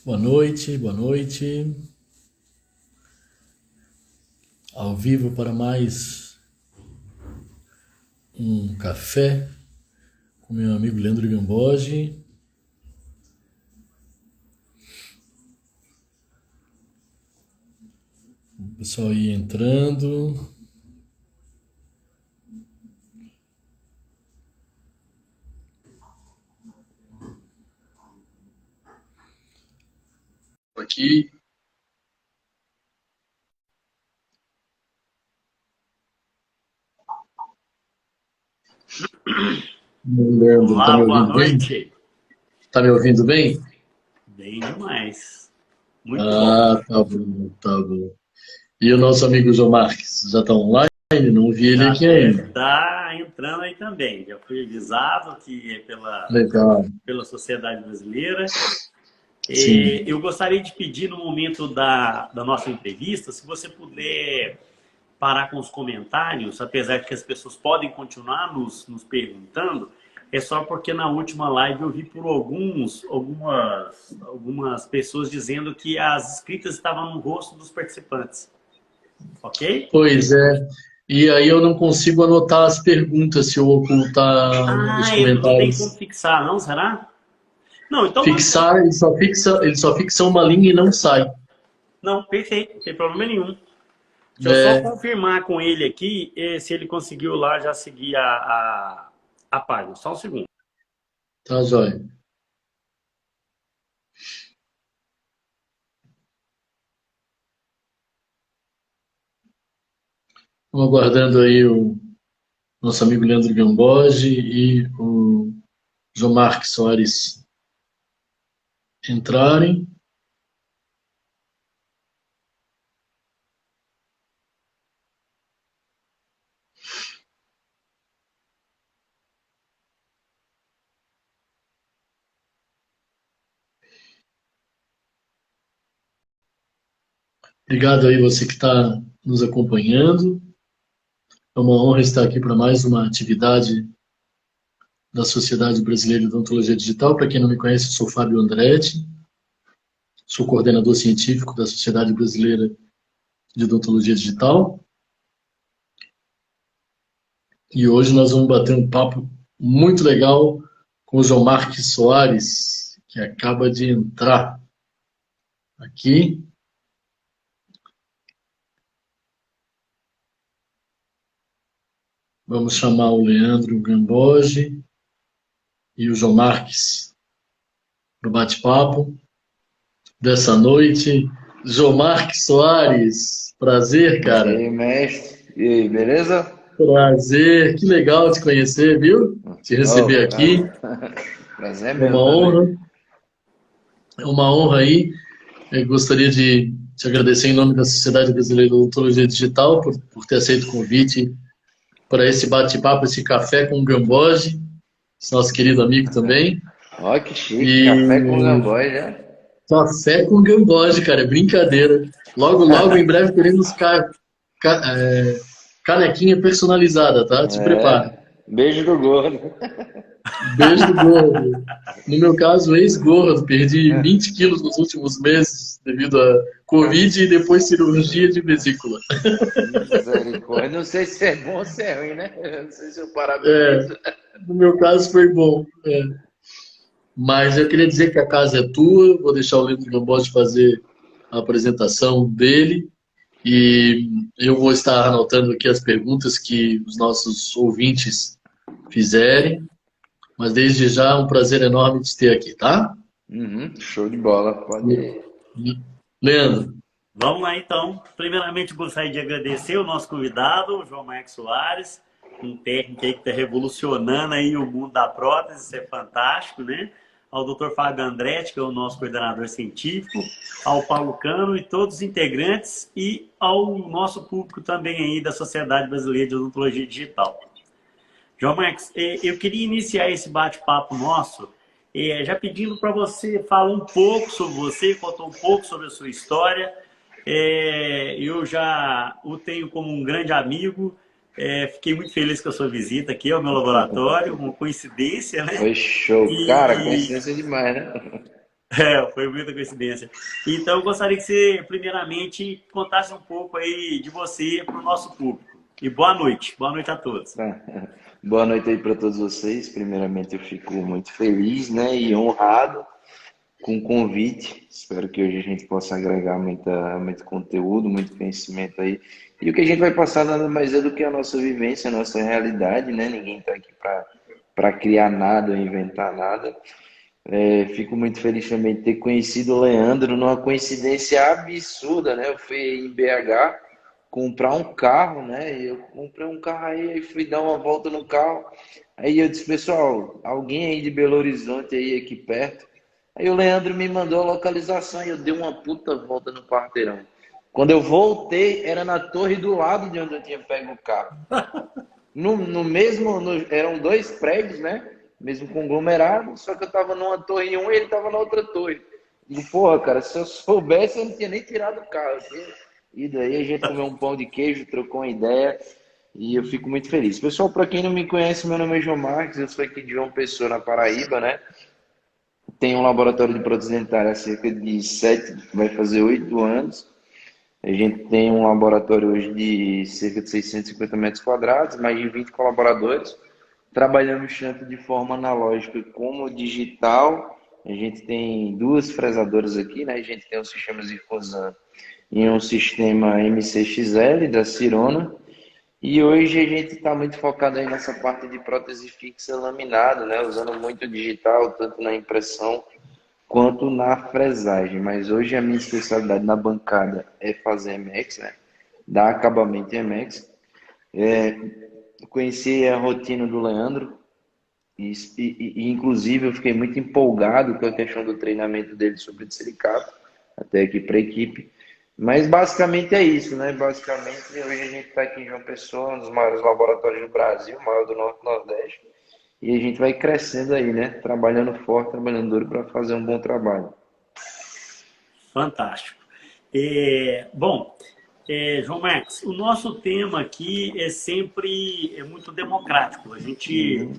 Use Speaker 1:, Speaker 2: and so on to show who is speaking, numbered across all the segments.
Speaker 1: Boa noite, boa noite. Ao vivo para mais um café com meu amigo Leandro Gamboge. O pessoal aí entrando. Aqui. Leandro, tá
Speaker 2: Olá,
Speaker 1: me
Speaker 2: boa
Speaker 1: ouvindo bem?
Speaker 2: noite.
Speaker 1: Tá me ouvindo bem?
Speaker 2: Bem demais. Muito bom.
Speaker 1: Ah, tá bom, tá bom. E o nosso amigo João Marques, já tá online? Não vi ele
Speaker 2: Já
Speaker 1: aqui
Speaker 2: deve
Speaker 1: ainda.
Speaker 2: estar entrando aí também. Já fui avisado que é
Speaker 1: Legal,
Speaker 2: pela Sociedade Brasileira.
Speaker 1: sim.
Speaker 2: Eu gostaria de pedir no momento da nossa entrevista, se você puder parar com os comentários, apesar de que as pessoas podem continuar nos perguntando, é só porque na última live eu vi por algumas pessoas dizendo que as escritas estavam no rosto dos participantes. Ok?
Speaker 1: Pois é. E aí eu não consigo anotar as perguntas se eu ocultar os
Speaker 2: Ah, ele não tem como
Speaker 1: comentários.
Speaker 2: fixar, não, será? Não, então mantém.
Speaker 1: Fixar, ele só fixa uma linha e não sai.
Speaker 2: Não, perfeito, não tem problema nenhum. Deixa eu só
Speaker 1: É,
Speaker 2: confirmar com ele aqui se ele conseguiu lá já seguir a página. Só um segundo.
Speaker 1: tá jóia. Vamos aguardando aí o nosso amigo Leandro Gamboge e o João Marques Soares entrarem. Obrigado aí você que está nos acompanhando. É uma honra estar aqui para mais uma atividade da Sociedade Brasileira de Odontologia Digital. Para quem não me conhece, eu sou Fábio Andretti, sou coordenador científico da Sociedade Brasileira de Odontologia Digital. E hoje nós vamos bater um papo muito legal com o João Marques Soares, que acaba de entrar aqui. Vamos chamar o Leandro Gamboge e o João Marques para o bate-papo dessa noite. João Marques Soares, prazer,
Speaker 3: E
Speaker 1: cara.
Speaker 3: aí, mestre? E aí, beleza?
Speaker 1: Prazer, que legal te conhecer, viu? Te
Speaker 3: Oh,
Speaker 1: receber aqui,
Speaker 3: prazer. Prazer é
Speaker 1: é uma
Speaker 3: meu também.
Speaker 1: honra, é uma honra aí. Eu gostaria de te agradecer em nome da Sociedade Brasileira de Odontologia Digital por ter aceito o convite para esse bate-papo, esse café com o Gamboge, nosso querido amigo também.
Speaker 3: Ó, que chique, café com
Speaker 1: E
Speaker 3: Gamboy já.
Speaker 1: café com Gamboge, cara, é brincadeira. Logo, logo, em breve teremos canequinha personalizada, tá? Te prepara.
Speaker 3: É, beijo do gordo.
Speaker 1: Beijo do gordo. No meu caso, ex-gordo, perdi 20 quilos nos últimos meses devido a Covid e depois cirurgia de vesícula.
Speaker 3: Misericórdia. Não sei se é bom ou se é ruim, né? Eu não sei se eu parabenizo.
Speaker 1: No meu caso foi bom. Mas eu queria dizer que a casa é tua, vou deixar o Leandro Gambotti fazer a apresentação dele e eu vou estar anotando aqui as perguntas que os nossos ouvintes fizerem, mas desde já é um prazer enorme te ter aqui, tá?
Speaker 3: Uhum, show de bola. Pode ir.
Speaker 1: Leandro,
Speaker 2: Vamos lá, então. Primeiramente, gostaria de agradecer o nosso convidado, o João Marcos Soares, um técnico aí que está revolucionando aí o mundo da prótese, isso é fantástico, né? Ao Dr. Fábio Andretti, que é o nosso coordenador científico, ao Paulo Cano e todos os integrantes e ao nosso público também aí da Sociedade Brasileira de Odontologia Digital. João Marcos, eu queria iniciar esse bate-papo nosso já pedindo para você falar um pouco sobre você, contar um pouco sobre a sua história. Eu já o tenho como um grande amigo, fiquei muito feliz com a sua visita aqui ao meu laboratório, uma coincidência, né?
Speaker 3: Foi show. Cara,
Speaker 2: E
Speaker 3: coincidência demais, né?
Speaker 2: Foi muita coincidência. Então, eu gostaria que você, primeiramente, contasse um pouco aí de você para o nosso público. E boa noite. Boa noite a todos.
Speaker 3: Boa noite aí para todos vocês. Primeiramente, eu fico muito feliz, né, e honrado com o convite. Espero que hoje a gente possa agregar muito conteúdo, muito conhecimento aí. E o que a gente vai passar nada mais é do que a nossa vivência, a nossa realidade, né? Ninguém está aqui para criar nada ou inventar nada. Fico muito feliz também de ter conhecido o Leandro numa coincidência absurda, né? Eu fui em BH comprar um carro, né? E eu comprei um carro aí fui dar uma volta no carro. Aí eu disse, pessoal, alguém aí de Belo Horizonte aí aqui perto? Aí o Leandro me mandou a localização e eu dei uma puta volta no quarteirão. Quando eu voltei, era na torre do lado de onde eu tinha pego o carro. Eram dois prédios, né? Mesmo conglomerado, só que eu tava numa torre em um e ele tava na outra torre. Digo, porra, cara, se eu soubesse, eu não tinha nem tirado o carro. E daí a gente comeu um pão de queijo, trocou uma ideia e eu fico muito feliz. Pessoal, para quem não me conhece, meu nome é João Marques, eu sou aqui de João Pessoa, na Paraíba, né? Tenho um laboratório de prótese dentária há cerca de 7, vai fazer 8 anos. A gente tem um laboratório hoje de cerca de 650 metros quadrados, mais de 20 colaboradores. Trabalhamos tanto de forma analógica como digital. A gente tem duas fresadoras aqui, né? A gente tem um sistema Zircosan e um sistema MCXL da Sirona. E hoje a gente está muito focado aí nessa parte de prótese fixa laminada, né? Usando muito digital, tanto na impressão quanto na fresagem. Mas hoje a minha especialidade na bancada é fazer MX, né? Dar acabamento em MX. Conheci a rotina do Leandro e, inclusive, eu fiquei muito empolgado com a questão do treinamento dele sobre silicato, até aqui para a equipe. Mas basicamente é isso, né? Basicamente, hoje a gente está aqui em João Pessoa, um dos maiores laboratórios do Brasil, maior do Norte e Nordeste. E a gente vai crescendo aí, né? Trabalhando forte, trabalhando duro para fazer um bom trabalho.
Speaker 2: Fantástico. Bom, João Marcos, o nosso tema aqui é sempre muito democrático. A gente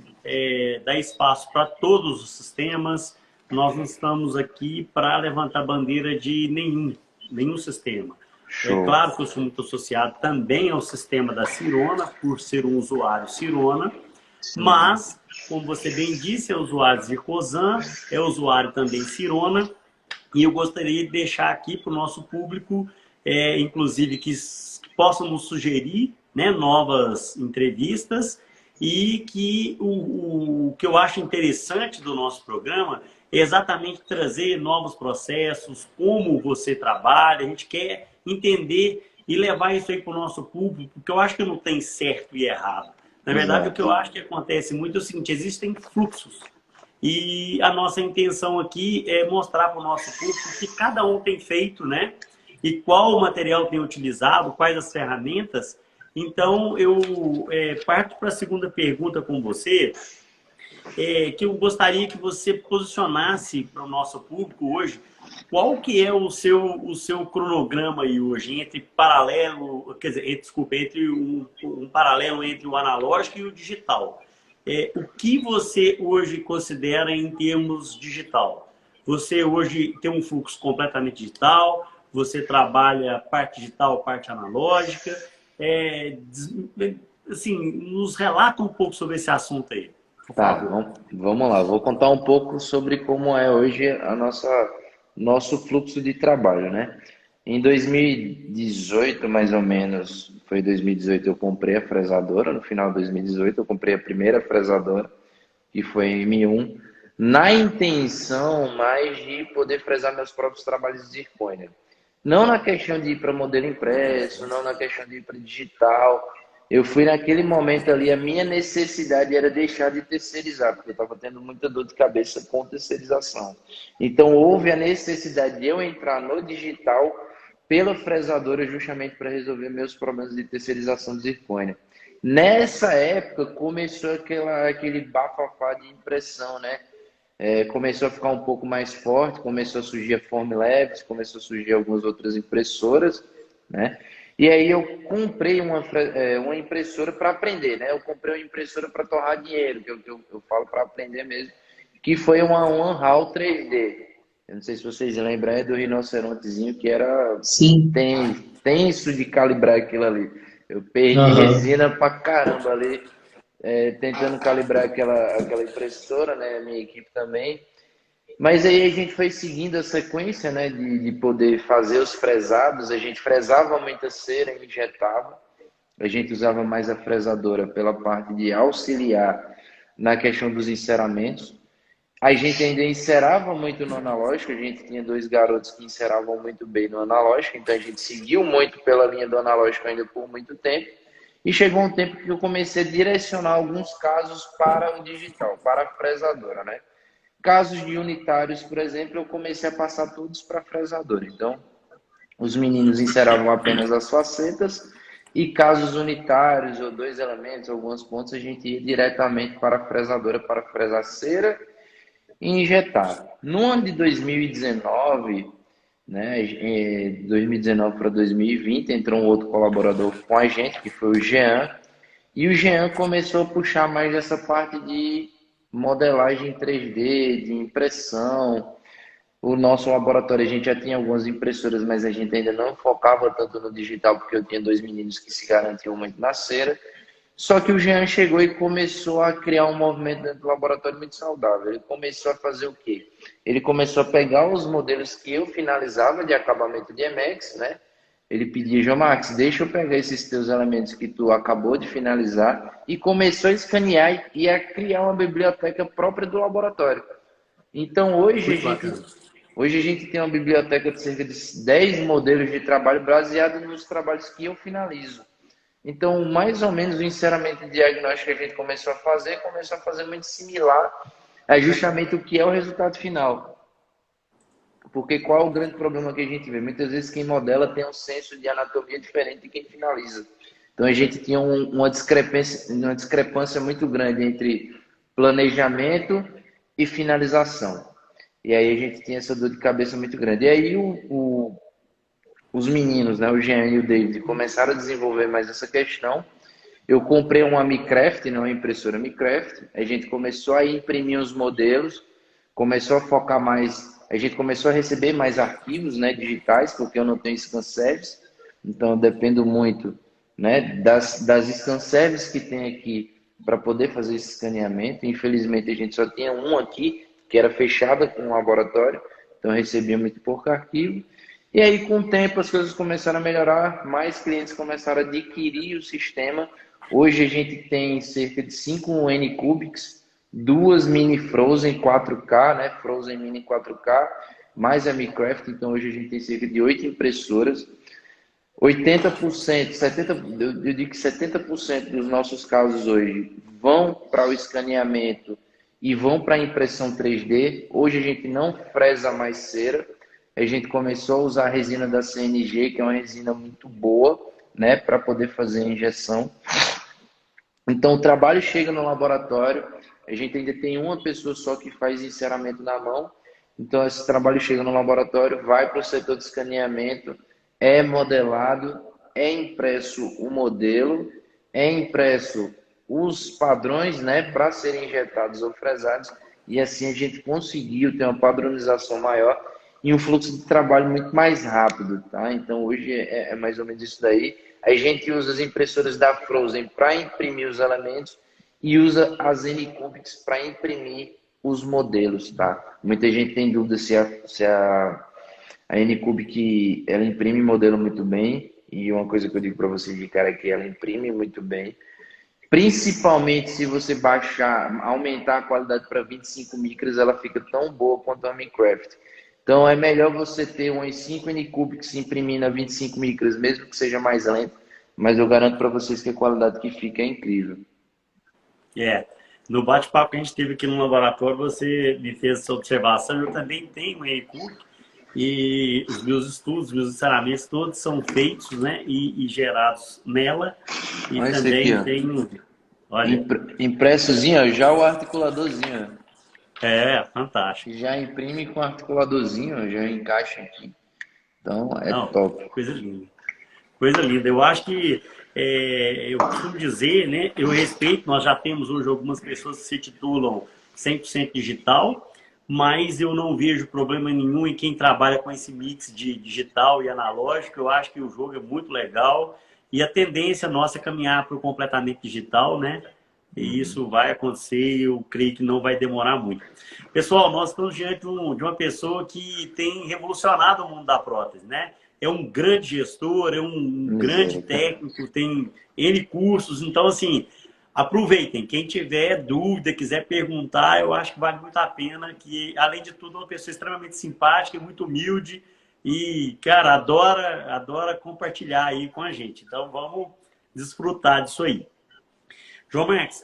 Speaker 2: dá espaço para todos os sistemas. Nós não estamos aqui para levantar bandeira de nenhum sistema.
Speaker 3: Show.
Speaker 2: É claro que eu sou muito associado também ao sistema da Sirona, por ser um usuário Sirona, mas, como você bem disse, é usuário Zircosan, é usuário também Sirona, e eu gostaria de deixar aqui para o nosso público, inclusive, que possam nos sugerir, né, novas entrevistas, e que o que eu acho interessante do nosso programa é exatamente trazer novos processos, como você trabalha. A gente quer entender e levar isso aí para o nosso público, porque eu acho que não tem certo e errado. Na verdade, o que eu acho que acontece muito é o seguinte: existem fluxos. E a nossa intenção aqui é mostrar para o nosso público o que cada um tem feito, né? E qual o material tem utilizado, quais as ferramentas. Então, eu parto para a segunda pergunta com você, que eu gostaria que você posicionasse para o nosso público hoje qual que é o seu cronograma aí hoje entre paralelo, quer dizer, entre um paralelo entre o analógico e o digital. O que você hoje considera em termos digital? Você hoje tem um fluxo completamente digital? Você trabalha parte digital, parte analógica? Assim, nos relata um pouco sobre esse assunto aí.
Speaker 3: Tá, vamos lá. Vou contar um pouco sobre como é hoje nosso fluxo de trabalho, né? Em 2018, mais ou menos, foi 2018, eu comprei a fresadora. No final de 2018, eu comprei a primeira fresadora, que foi a M1, na intenção mais de poder fresar meus próprios trabalhos de zircônia. Não na questão de ir para modelo impresso, não na questão de ir para digital. Eu fui naquele momento ali, a minha necessidade era deixar de terceirizar, porque eu estava tendo muita dor de cabeça com terceirização. Então houve a necessidade de eu entrar no digital pela fresadora justamente para resolver meus problemas de terceirização de zircônia. Nessa época começou aquele bafafá de impressão, né? Começou a ficar um pouco mais forte, começou a surgir a Formlabs, começou a surgir algumas outras impressoras, né? E aí eu comprei uma impressora para aprender, né? Eu comprei uma impressora para torrar dinheiro, que eu falo para aprender mesmo, que foi uma OneHAL 3D. Eu não sei se vocês lembram, é do rinocerontezinho que era
Speaker 1: Sim.
Speaker 3: tenso de calibrar aquilo ali. Eu perdi
Speaker 1: Aham.
Speaker 3: resina pra caramba ali, tentando calibrar aquela impressora, né? A minha equipe também. Mas aí a gente foi seguindo a sequência, né, de poder fazer os fresados. A gente fresava muita cera e injetava. A gente usava mais a fresadora pela parte de auxiliar na questão dos enceramentos. A gente ainda encerava muito no analógico, a gente tinha dois garotos que enceravam muito bem no analógico, então a gente seguiu muito pela linha do analógico ainda por muito tempo. E chegou um tempo que eu comecei a direcionar alguns casos para o digital, para a fresadora, né? Casos de unitários, por exemplo, eu comecei a passar todos para a fresadora. Então, os meninos enceravam apenas as facetas e casos unitários ou dois elementos, alguns pontos, a gente ia diretamente para a fresadora para fresar cera e injetar. No ano de 2019, né, 2019 para 2020, entrou um outro colaborador com a gente, que foi o Jean, e o Jean começou a puxar mais essa parte de modelagem 3D, de impressão. O nosso laboratório, a gente já tinha algumas impressoras, mas a gente ainda não focava tanto no digital, porque eu tinha dois meninos que se garantiam muito na cera. Só que o Jean chegou e começou a criar um movimento dentro do laboratório muito saudável. Ele começou a fazer o quê? Ele começou a pegar os modelos que eu finalizava de acabamento de Emax, né? Ele pedia, João Max, deixa eu pegar esses teus elementos que tu acabou de finalizar, e começou a escanear e a criar uma biblioteca própria do laboratório. Então
Speaker 1: Muito bacana.
Speaker 3: hoje a gente tem uma biblioteca de cerca de 10 modelos de trabalho baseado nos trabalhos que eu finalizo. Então, mais ou menos o encerramento diagnóstico que a gente começou a fazer muito similar a justamente o que é o resultado final. Porque qual é o grande problema que a gente vê? Muitas vezes quem modela tem um senso de anatomia diferente de quem finaliza. Então a gente tinha uma discrepância muito grande entre planejamento e finalização. E aí a gente tinha essa dor de cabeça muito grande. E aí os meninos, né, o Jean e o David, começaram a desenvolver mais essa questão. Eu comprei uma Micraft, não uma impressora Micraft. A gente começou a imprimir os modelos, começou a focar mais. A gente começou a receber mais arquivos, né, digitais, porque eu não tenho scan service. Então eu dependo muito, né, das scan service que tem aqui para poder fazer esse escaneamento. Infelizmente a gente só tinha um aqui, que era fechada com um laboratório. Então eu recebia muito pouco arquivo. E aí, com o tempo, as coisas começaram a melhorar, mais clientes começaram a adquirir o sistema. Hoje a gente tem cerca de 5 N-Cubics, duas mini Frozen 4K, né? Frozen Mini 4K, mais a Micraft. Então hoje a gente tem cerca de 8 impressoras. 80%, 70%, eu digo que 70% dos nossos casos hoje vão para o escaneamento e vão para a impressão 3D. Hoje a gente não fresa mais cera. A gente começou a usar a resina da CNG, que é uma resina muito boa, né, para poder fazer a injeção. Então, o trabalho chega no laboratório, a gente ainda tem uma pessoa só que faz enceramento na mão. Então, esse trabalho chega no laboratório, vai para o setor de escaneamento, é modelado, é impresso o modelo, é impresso os padrões, né, para serem injetados ou fresados, e assim a gente conseguiu ter uma padronização maior e um fluxo de trabalho muito mais rápido, tá? Então hoje é mais ou menos isso daí. A gente usa as impressoras da Frozen para imprimir os elementos e usa as N-Cubics para imprimir os modelos, tá? Muita gente tem dúvida se a N-Cubic ela imprime modelo muito bem, e uma coisa que eu digo para vocês de cara é que ela imprime muito bem. Principalmente se você aumentar a qualidade para 25 micras, ela fica tão boa quanto a Minecraft. Então é melhor você ter umas 5 N-Cubics imprimindo a 25 micras, mesmo que seja mais lento, mas eu garanto para vocês que a qualidade que fica é incrível.
Speaker 2: No bate-papo que a gente teve aqui no laboratório, você me fez essa observação. Eu também tenho um N-Cubic e os meus estudos, meus ensinamentos todos são feitos, né, e gerados nela. E
Speaker 3: Olha esse
Speaker 2: também
Speaker 3: aqui,
Speaker 2: tenho,
Speaker 3: ó.
Speaker 2: olha,
Speaker 3: Impressozinho, ó, já o articuladorzinho, ó.
Speaker 2: fantástico.
Speaker 3: Já imprime com articuladorzinho, ó, já encaixa aqui. Então é
Speaker 2: Não,
Speaker 3: top.
Speaker 2: coisa linda. Coisa linda. Eu acho que, eu costumo dizer, né? Eu respeito, nós já temos hoje algumas pessoas que se titulam 100% digital, mas eu não vejo problema nenhum em quem trabalha com esse mix de digital e analógico. Eu acho que o jogo é muito legal e a tendência nossa é caminhar para o completamente digital, né? E isso vai acontecer e eu creio que não vai demorar muito. Pessoal, nós estamos diante de uma pessoa que tem revolucionado o mundo da prótese, né? É um grande gestor, é um grande
Speaker 3: Misericórdia.
Speaker 2: técnico, tem N cursos. Então, assim, aproveitem. Quem tiver dúvida, quiser perguntar, eu acho que vale muito a pena. Que, além de tudo, é uma pessoa extremamente simpática, muito humilde e, cara, adora compartilhar aí com a gente. Então, vamos desfrutar disso aí. João Max,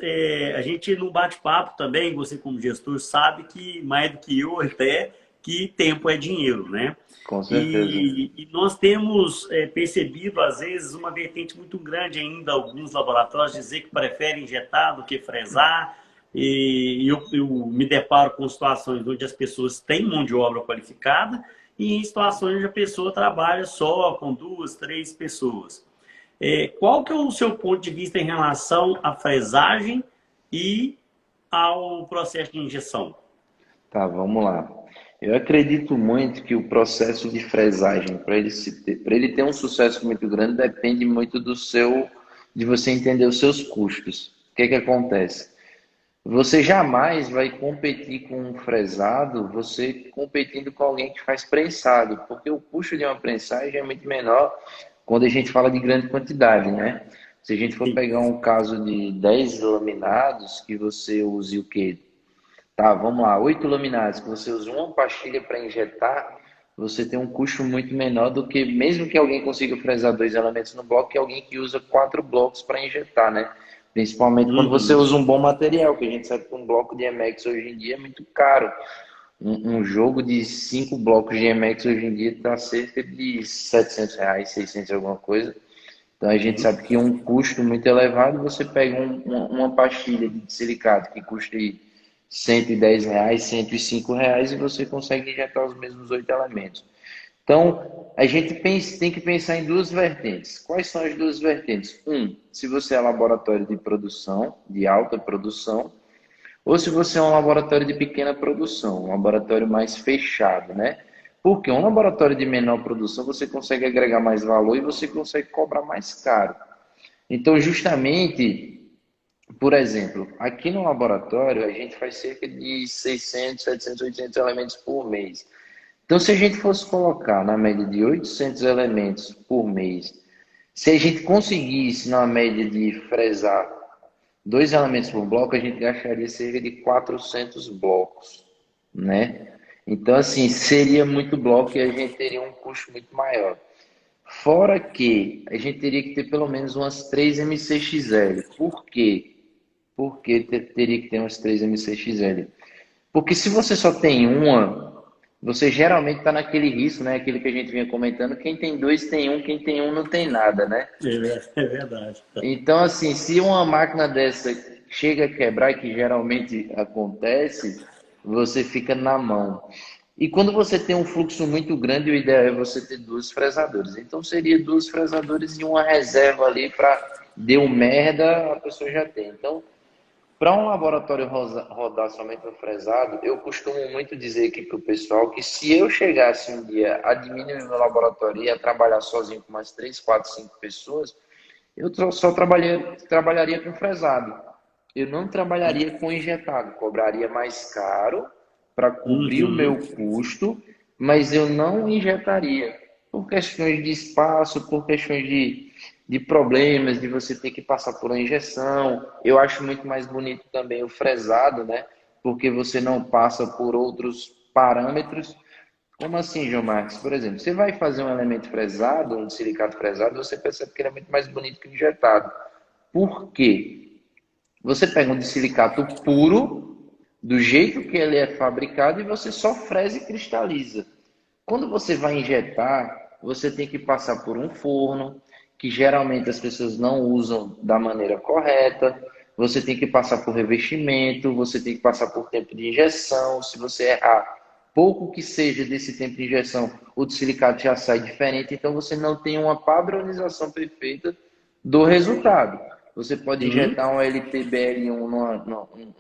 Speaker 2: a gente no bate-papo também, você como gestor sabe que, mais do que eu até, que tempo é dinheiro, né?
Speaker 3: Com certeza.
Speaker 2: E nós temos percebido, às vezes, uma vertente muito grande ainda, alguns laboratórios dizer que preferem injetar do que fresar, e eu me deparo com situações onde as pessoas têm mão de obra qualificada e em situações onde a pessoa trabalha só com 2, 3 pessoas. Qual que é o seu ponto de vista em relação à fresagem e ao processo de injeção?
Speaker 3: Tá, vamos lá. Eu acredito muito que o processo de fresagem, para ele ter um sucesso muito grande, depende muito de você entender os seus custos. O que que acontece? Você jamais vai competir com um fresado, você competindo com alguém que faz prensado, porque o custo de uma prensagem é muito menor quando a gente fala de grande quantidade, né? Se a gente for
Speaker 2: Sim.
Speaker 3: pegar um caso de 10 laminados, que você use o quê? Tá, vamos lá, 8 laminados, que você usa uma pastilha para injetar, você tem um custo muito menor do que, mesmo que alguém consiga fresar 2 elementos no bloco, que alguém que usa 4 blocos para injetar, né? Principalmente quando você
Speaker 2: Uhum.
Speaker 3: usa um bom material, que a gente sabe que um bloco de MX hoje em dia é muito caro. Um jogo de 5 blocos de MX hoje em dia está cerca de R$ 700, 600 alguma coisa. Então a gente
Speaker 2: Sim.
Speaker 3: sabe que um custo muito elevado, você pega uma pastilha de silicato que custa aí R$ 110, R$ 105 e você consegue injetar os mesmos 8 elementos. Então, a gente tem que pensar em duas vertentes. Quais são as duas vertentes? Se você é laboratório de produção, de alta produção, ou se você é um laboratório de pequena produção, um laboratório mais fechado, né? Porque um laboratório de menor produção você consegue agregar mais valor e você consegue cobrar mais caro. Então, justamente, por exemplo, aqui no laboratório a gente faz cerca de 600, 700, 800 elementos por mês. Então, se a gente fosse colocar na média de 800 elementos por mês, se a gente conseguisse na média de fresar 2 elementos por bloco, a gente gastaria cerca de 400 blocos, né? Então, assim, seria muito bloco e a gente teria um custo muito maior. Fora que a gente teria que ter pelo menos umas 3 MCXL. Por quê? Porque teria que ter umas 3 MCXL. Porque se você só tem uma, você geralmente está naquele risco, né? Aquele que a gente vinha comentando, quem tem dois tem um, quem tem um não tem nada, né?
Speaker 2: É verdade.
Speaker 3: Então, assim, se uma máquina dessa chega a quebrar, que geralmente acontece, você fica na mão. E quando você tem um fluxo muito grande, o ideal é você ter duas fresadoras. Então, seria duas fresadoras e uma reserva ali para deu merda, a pessoa já tem. Então, para um laboratório rodar somente no fresado, eu costumo muito dizer aqui para o pessoal que se eu chegasse um dia a diminuir meu laboratório e a trabalhar sozinho com umas 3, 4, 5 pessoas, eu só trabalharia com fresado. Eu não trabalharia com injetado. Cobraria mais caro para cobrir o
Speaker 2: Uhum.
Speaker 3: meu custo, mas eu não injetaria. Por questões de espaço, por questões de problemas, de você ter que passar por uma injeção. Eu acho muito mais bonito também o fresado, né? Porque você não passa por outros parâmetros. Como assim, João Marcos? Por exemplo, você vai fazer um elemento fresado, um silicato fresado, você percebe que ele é muito mais bonito que o injetado. Por quê? Você pega um de silicato puro, do jeito que ele é fabricado, e você só fresa e cristaliza. Quando você vai injetar, você tem que passar por um forno, que geralmente as pessoas não usam da maneira correta. Você tem que passar por revestimento, você tem que passar por tempo de injeção. Se você errar pouco que seja desse tempo de injeção, o de silicato já sai diferente. Então você não tem uma padronização perfeita do resultado. Você pode
Speaker 2: Uhum.
Speaker 3: injetar um LTBL1,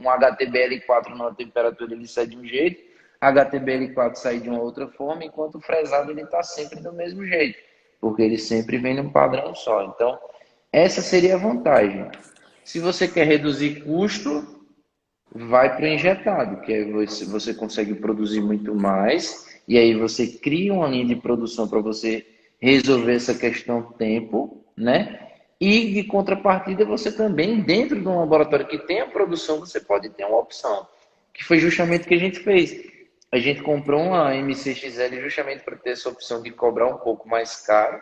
Speaker 3: um HTBL4 numa temperatura, ele sai de um jeito. HTBL4 sair de uma outra forma, enquanto o fresado ele está sempre do mesmo jeito, porque ele sempre vem num padrão só. Então, essa seria a vantagem. Se você quer reduzir custo, vai para o injetado, que aí você consegue produzir muito mais, e aí você cria uma linha de produção para você resolver essa questão tempo, né? E de contrapartida, você também, dentro de um laboratório que tem a produção, você pode ter uma opção, que foi justamente o que a gente fez. A gente comprou uma MCXL justamente para ter essa opção de cobrar um pouco mais caro,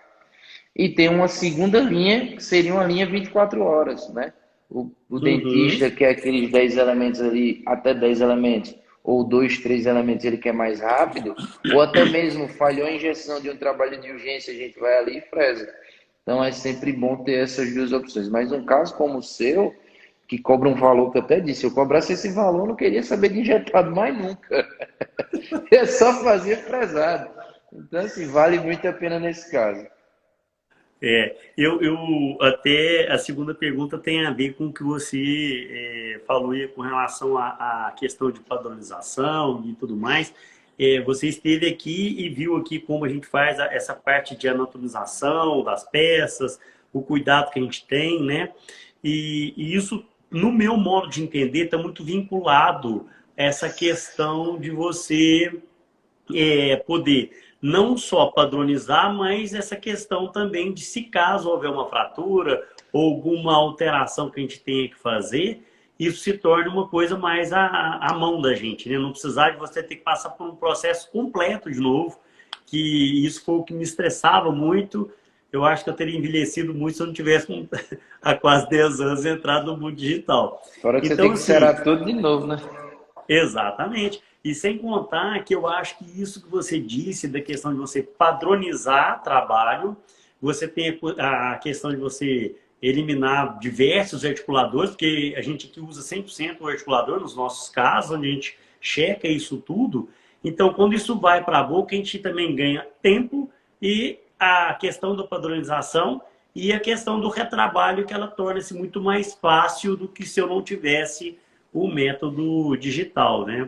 Speaker 3: e tem uma segunda linha, que seria uma linha 24 horas, né? O
Speaker 2: Uhum.
Speaker 3: dentista quer aqueles 10 elementos ali, até 10 elementos, ou 2, 3 elementos, ele quer mais rápido, ou até mesmo falhou a injeção de um trabalho de urgência, a gente vai ali e fresa. Então é sempre bom ter essas duas opções. Mas um caso como o seu, que cobra um valor que eu até disse, se eu cobrasse esse valor, eu não queria saber de injetado mais nunca. É só fazer fresado. Então, assim, vale muito a pena nesse caso.
Speaker 2: Eu até a segunda pergunta tem a ver com o que você falou aí com relação à questão de padronização e tudo mais. Você esteve aqui e viu aqui como a gente faz essa parte de anatomização das peças, o cuidado que a gente tem, né? E isso, no meu modo de entender, está muito vinculado a essa questão de você poder não só padronizar, mas essa questão também de se caso houver uma fratura ou alguma alteração que a gente tenha que fazer, isso se torne uma coisa mais à mão da gente, né? Não precisar de você ter que passar por um processo completo de novo, que isso foi o que me estressava muito. Eu acho que eu teria envelhecido muito se eu não tivesse há quase 10 anos entrado no mundo digital.
Speaker 3: Fora que você
Speaker 2: Então,
Speaker 3: tem que
Speaker 2: assim,
Speaker 3: zerar tudo de novo, né?
Speaker 2: exatamente. E sem contar que eu acho que isso que você disse, da questão de você padronizar trabalho, você tem a questão de você eliminar diversos articuladores, porque a gente aqui usa 100% o articulador nos nossos casos, onde a gente checa isso tudo. Então, quando isso vai para a boca, a gente também ganha tempo e a questão da padronização e a questão do retrabalho, que ela torna-se muito mais fácil do que se eu não tivesse o método digital, né?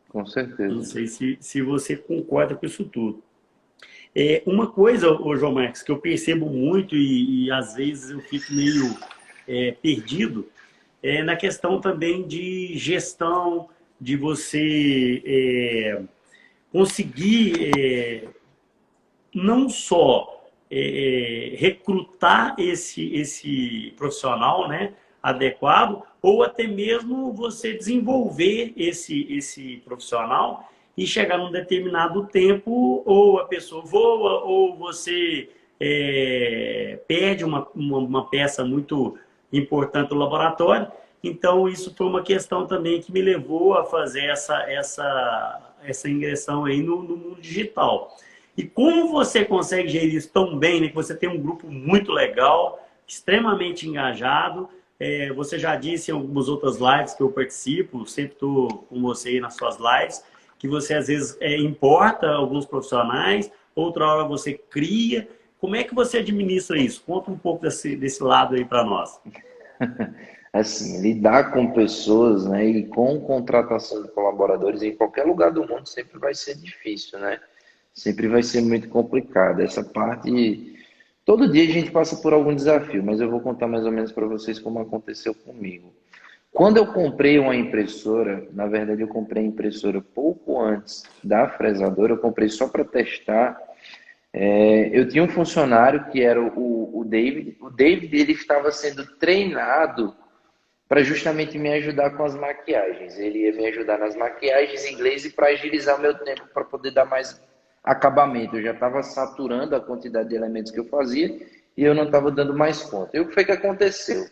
Speaker 3: Com
Speaker 2: Não
Speaker 3: certeza.
Speaker 2: sei se você concorda com isso tudo. Uma coisa, ô João Marcos, que eu percebo muito e às vezes eu fico meio perdido, é na questão também de gestão, de você conseguir não só recrutar esse profissional, né, adequado, ou até mesmo você desenvolver esse profissional e chegar num determinado tempo, ou a pessoa voa, ou você perde uma peça muito importante do laboratório. Então, isso foi uma questão também que me levou a fazer essa ingressão aí no mundo digital. E como você consegue gerir isso tão bem, né? Que você tem um grupo muito legal, extremamente engajado. Você já disse em algumas outras lives que eu participo, sempre estou com você aí nas suas lives, que você às vezes importa alguns profissionais, outra hora você cria. Como é que você administra isso? Conta um pouco desse lado aí para nós.
Speaker 3: Assim, lidar com pessoas, né, e com contratação de colaboradores em qualquer lugar do mundo sempre vai ser difícil, né? Sempre vai ser muito complicado. Essa parte, todo dia a gente passa por algum desafio, mas eu vou contar mais ou menos para vocês como aconteceu comigo. Quando eu comprei uma impressora, na verdade eu comprei a impressora pouco antes da fresadora, eu comprei só para testar. Eu tinha um funcionário que era o David. O David ele estava sendo treinado para justamente me ajudar com as maquiagens. Ele ia me ajudar nas maquiagens em inglês e para agilizar meu tempo para poder dar mais acabamento. Eu já estava saturando a quantidade de elementos que eu fazia e eu não estava dando mais conta. E o que foi que aconteceu?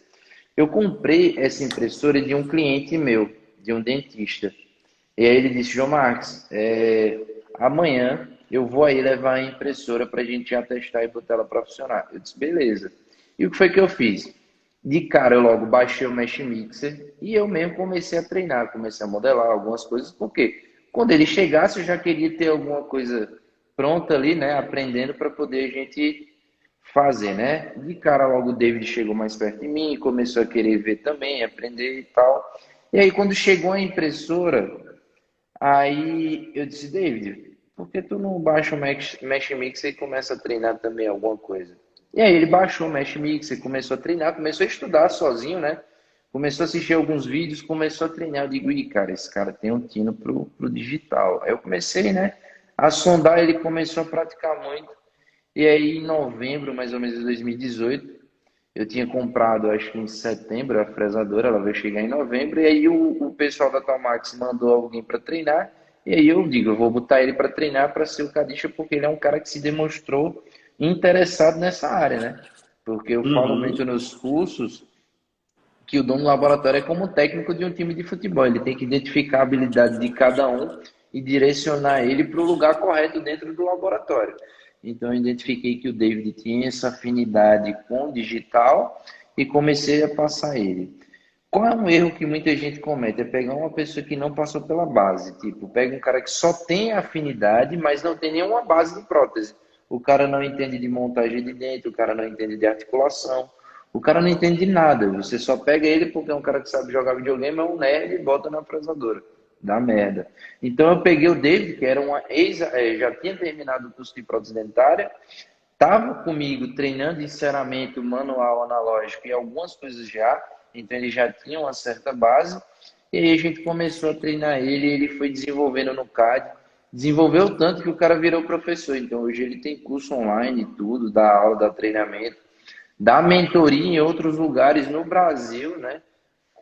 Speaker 3: Eu comprei essa impressora de um cliente meu, de um dentista. E aí ele disse, João Marcos, amanhã eu vou aí levar a impressora para a gente já testar e botar ela para funcionar. Eu disse, beleza. E o que foi que eu fiz? De cara eu logo baixei o Mesh Mixer e eu mesmo comecei a treinar, comecei a modelar algumas coisas, porque quando ele chegasse eu já queria ter alguma coisa pronta ali, né, aprendendo para poder a gente fazer, né? De cara logo o David chegou mais perto de mim, começou a querer ver também, aprender e tal. E aí quando chegou a impressora, Aí eu disse, David, por que tu não baixa o Mesh Mix e começa a treinar também alguma coisa? E aí ele baixou o Mesh Mix e começou a treinar, começou a estudar sozinho, né? Começou a assistir alguns vídeos, começou a treinar. Eu digo, ih, cara, esse cara tem um tino pro digital. Aí eu comecei, né, a sondar, ele começou a praticar muito. E aí em novembro, mais ou menos de 2018, eu tinha comprado, acho que em setembro, a fresadora, ela veio chegar em novembro, e aí o pessoal da Talmax mandou alguém para treinar, e aí eu digo, eu vou botar ele para treinar para ser o cadista, porque ele é um cara que se demonstrou interessado nessa área, né? Porque eu falo
Speaker 2: Uhum.
Speaker 3: muito nos cursos que o dono do laboratório é como técnico de um time de futebol, ele tem que identificar a habilidade de cada um e direcionar ele para o lugar correto dentro do laboratório. Então, eu identifiquei que o David tinha essa afinidade com o digital e comecei a passar ele. Qual é um erro que muita gente comete? É pegar uma pessoa que não passou pela base. Tipo, pega um cara que só tem afinidade, mas não tem nenhuma base de prótese. O cara não entende de montagem de dente, o cara não entende de articulação, o cara não entende de nada. Você só pega ele porque é um cara que sabe jogar videogame, é um nerd e bota na fresadora. Dá merda. Então eu peguei o David, que era uma já tinha terminado o curso de prótese dentária, estava comigo treinando enceramento manual, analógico e algumas coisas já, então ele já tinha uma certa base, e aí a gente começou a treinar ele, e ele foi desenvolvendo no CAD, desenvolveu tanto que o cara virou professor, então hoje ele tem curso online e tudo, dá aula, dá treinamento, dá mentoria em outros lugares no Brasil, né?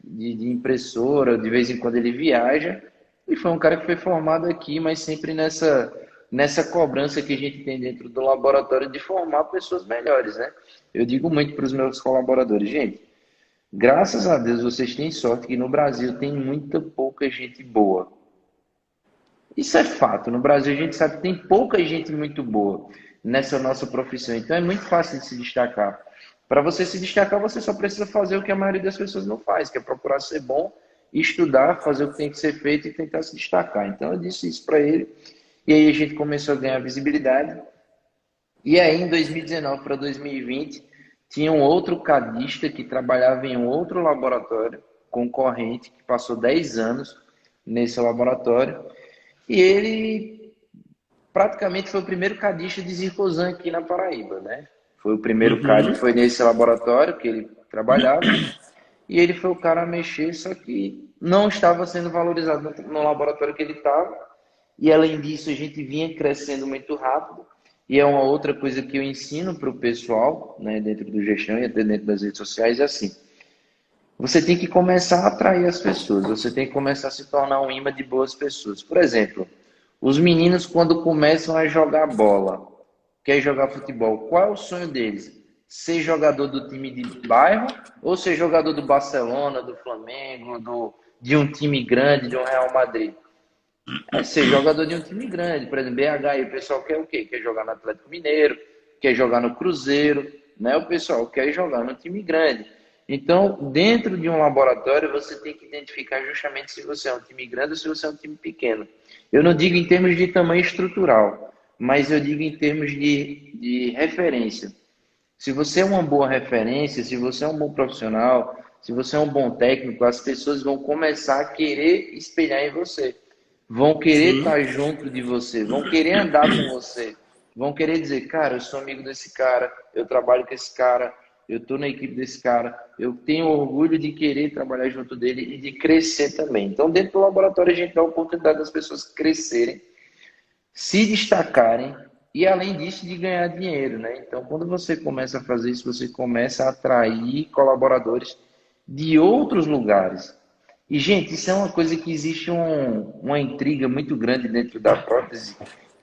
Speaker 3: De impressora, de vez em quando ele viaja, e foi um cara que foi formado aqui, mas sempre nessa cobrança que a gente tem dentro do laboratório de formar pessoas melhores, né? Eu digo muito para os meus colaboradores, gente, graças a Deus vocês têm sorte que no Brasil tem muita pouca gente boa. Isso é fato. No Brasil a gente sabe que tem pouca gente muito boa nessa nossa profissão. Então é muito fácil de se destacar. Para você se destacar, você só precisa fazer o que a maioria das pessoas não faz, que é procurar ser bom, estudar, fazer o que tem que ser feito e tentar se destacar. Então eu disse isso para ele. E aí a gente começou a ganhar visibilidade. E aí em 2019 para 2020, tinha um outro cadista que trabalhava em um outro laboratório concorrente, que passou 10 anos nesse laboratório. E ele praticamente foi o primeiro cadista de zircozan aqui na Paraíba, né? Foi o primeiro CAD,
Speaker 2: Uhum.
Speaker 3: foi nesse laboratório que ele trabalhava, e ele foi o cara a mexer, só que não estava sendo valorizado no laboratório que ele estava, e além disso a gente vinha crescendo muito rápido, e é uma outra coisa que eu ensino para o pessoal, né, dentro do gestão e até dentro das redes sociais, é assim, você tem que começar a atrair as pessoas, você tem que começar a se tornar um imã de boas pessoas. Por exemplo, os meninos quando começam a jogar bola, quer jogar futebol, qual é o sonho deles? Ser jogador do time de bairro ou ser jogador do Barcelona, do Flamengo, de um time grande, de um Real Madrid? É ser jogador de um time grande. Por exemplo, BH, e o pessoal quer o quê? Quer jogar no Atlético Mineiro, quer jogar no Cruzeiro, né? O pessoal quer jogar no time grande. Então, dentro de um laboratório, você tem que identificar justamente se você é um time grande ou se você é um time pequeno. Eu não digo em termos de tamanho estrutural, mas eu digo em termos de referência. Se você é uma boa referência, se você é um bom profissional, se você é um bom técnico, as pessoas vão começar a querer espelhar em você. Vão querer
Speaker 2: Sim.
Speaker 3: estar junto de você, vão querer andar com você, vão querer dizer, cara, eu sou amigo desse cara, eu trabalho com esse cara, eu estou na equipe desse cara, eu tenho orgulho de querer trabalhar junto dele e de crescer também. Então, dentro do laboratório, a gente dá a oportunidade das pessoas crescerem, se destacarem e, além disso, de ganhar dinheiro, né? Então, quando você começa a fazer isso, você começa a atrair colaboradores de outros lugares. E, gente, isso é uma coisa que existe uma intriga muito grande dentro da prótese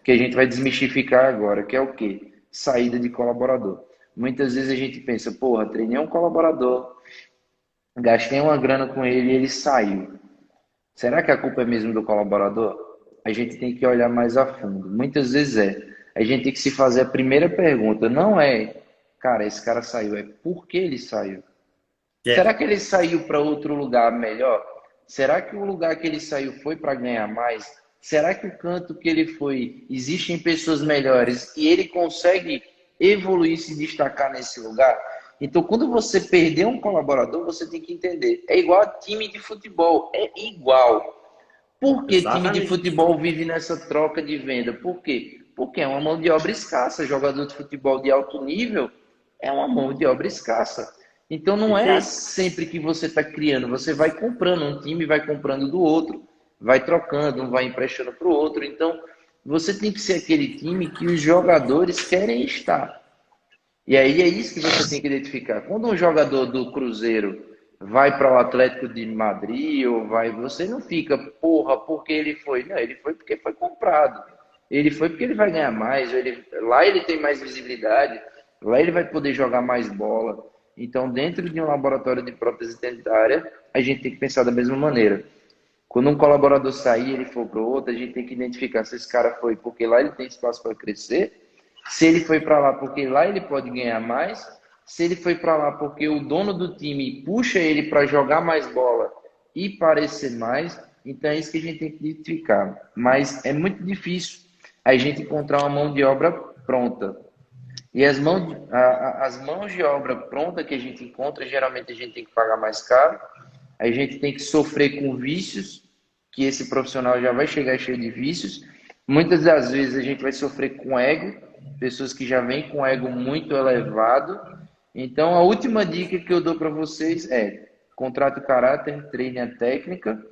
Speaker 3: que a gente vai desmistificar agora, que é o quê? Saída de colaborador. Muitas vezes a gente pensa, porra, treinei um colaborador, gastei uma grana com ele e ele saiu. Será que a culpa é mesmo do colaborador? A gente tem que olhar mais a fundo. Muitas vezes é. A gente tem que se fazer a primeira pergunta. Não é, cara, esse cara saiu, é por que ele saiu? Será
Speaker 2: É.
Speaker 3: que ele saiu para outro lugar melhor? Será que o lugar que ele saiu foi para ganhar mais? Será que o canto que ele foi, existem pessoas melhores e ele consegue evoluir, se destacar nesse lugar? Então, quando você perder um colaborador, você tem que entender. É igual a time de futebol, é igual. Por que time de
Speaker 2: Exatamente.
Speaker 3: futebol vive nessa troca de venda? Por quê? Porque é uma mão de obra escassa. Jogador de futebol de alto nível é uma mão de obra escassa. Então não é
Speaker 2: Perfeito.
Speaker 3: sempre que você está criando, você vai comprando um time, vai comprando do outro, vai trocando, um vai emprestando para o outro. Então você tem que ser aquele time que os jogadores querem estar. E aí é isso que você tem que identificar. Quando um jogador do Cruzeiro vai para o Atlético de Madrid ou vai, você não fica, porra, porque ele foi. Não, ele foi porque foi comprado. Ele foi porque ele vai ganhar mais. Lá ele tem mais visibilidade. Lá ele vai poder jogar mais bola. Então, dentro de um laboratório de prótese dentária, a gente tem que pensar da mesma maneira. Quando um colaborador sair, ele for para outro, a gente tem que identificar se esse cara foi porque lá ele tem espaço para crescer, se ele foi para lá porque lá ele pode ganhar mais, se ele foi para lá porque o dono do time puxa ele para jogar mais bola e parecer mais, então é isso que a gente tem que identificar. Mas é muito difícil a gente encontrar uma mão de obra pronta. E as mãos de obra pronta que a gente encontra, geralmente a gente tem que pagar mais caro, a gente tem que sofrer com vícios, que esse profissional já vai chegar cheio de vícios. Muitas das vezes a gente vai sofrer com ego, pessoas que já vêm com ego muito elevado. Então, a última dica que eu dou para vocês é: contrate o caráter, treine a técnica.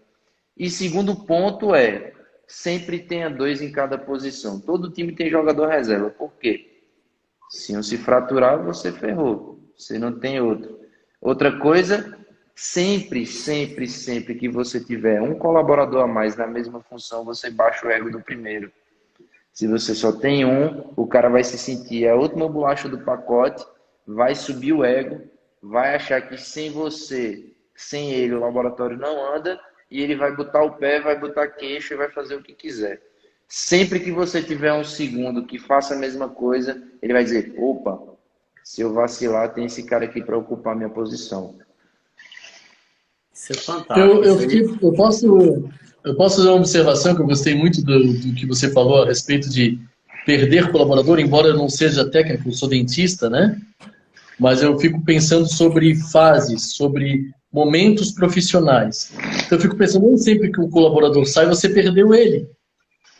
Speaker 3: E segundo ponto é: sempre tenha dois em cada posição. Todo time tem jogador reserva. Por quê? Se um se fraturar, você ferrou. Você não tem outro. Outra coisa, sempre, sempre, sempre que você tiver um colaborador a mais na mesma função, você baixa o ego do primeiro. Se você só tem um, o cara vai se sentir a última bolacha do pacote, vai subir o ego, vai achar que sem você, sem ele, o laboratório não anda, e ele vai botar o pé, vai botar queixo e vai fazer o que quiser. Sempre que você tiver um segundo que faça a mesma coisa, ele vai dizer: opa, se eu vacilar, tem esse cara aqui para ocupar a minha posição.
Speaker 2: Isso é fantástico. Isso aí.
Speaker 1: Eu posso fazer uma observação que eu gostei muito do que você falou a respeito de perder colaborador, embora eu não seja técnico, eu sou dentista, né? Mas eu fico pensando sobre fases, sobre momentos profissionais. Então eu fico pensando, nem sempre que o colaborador sai, você perdeu ele.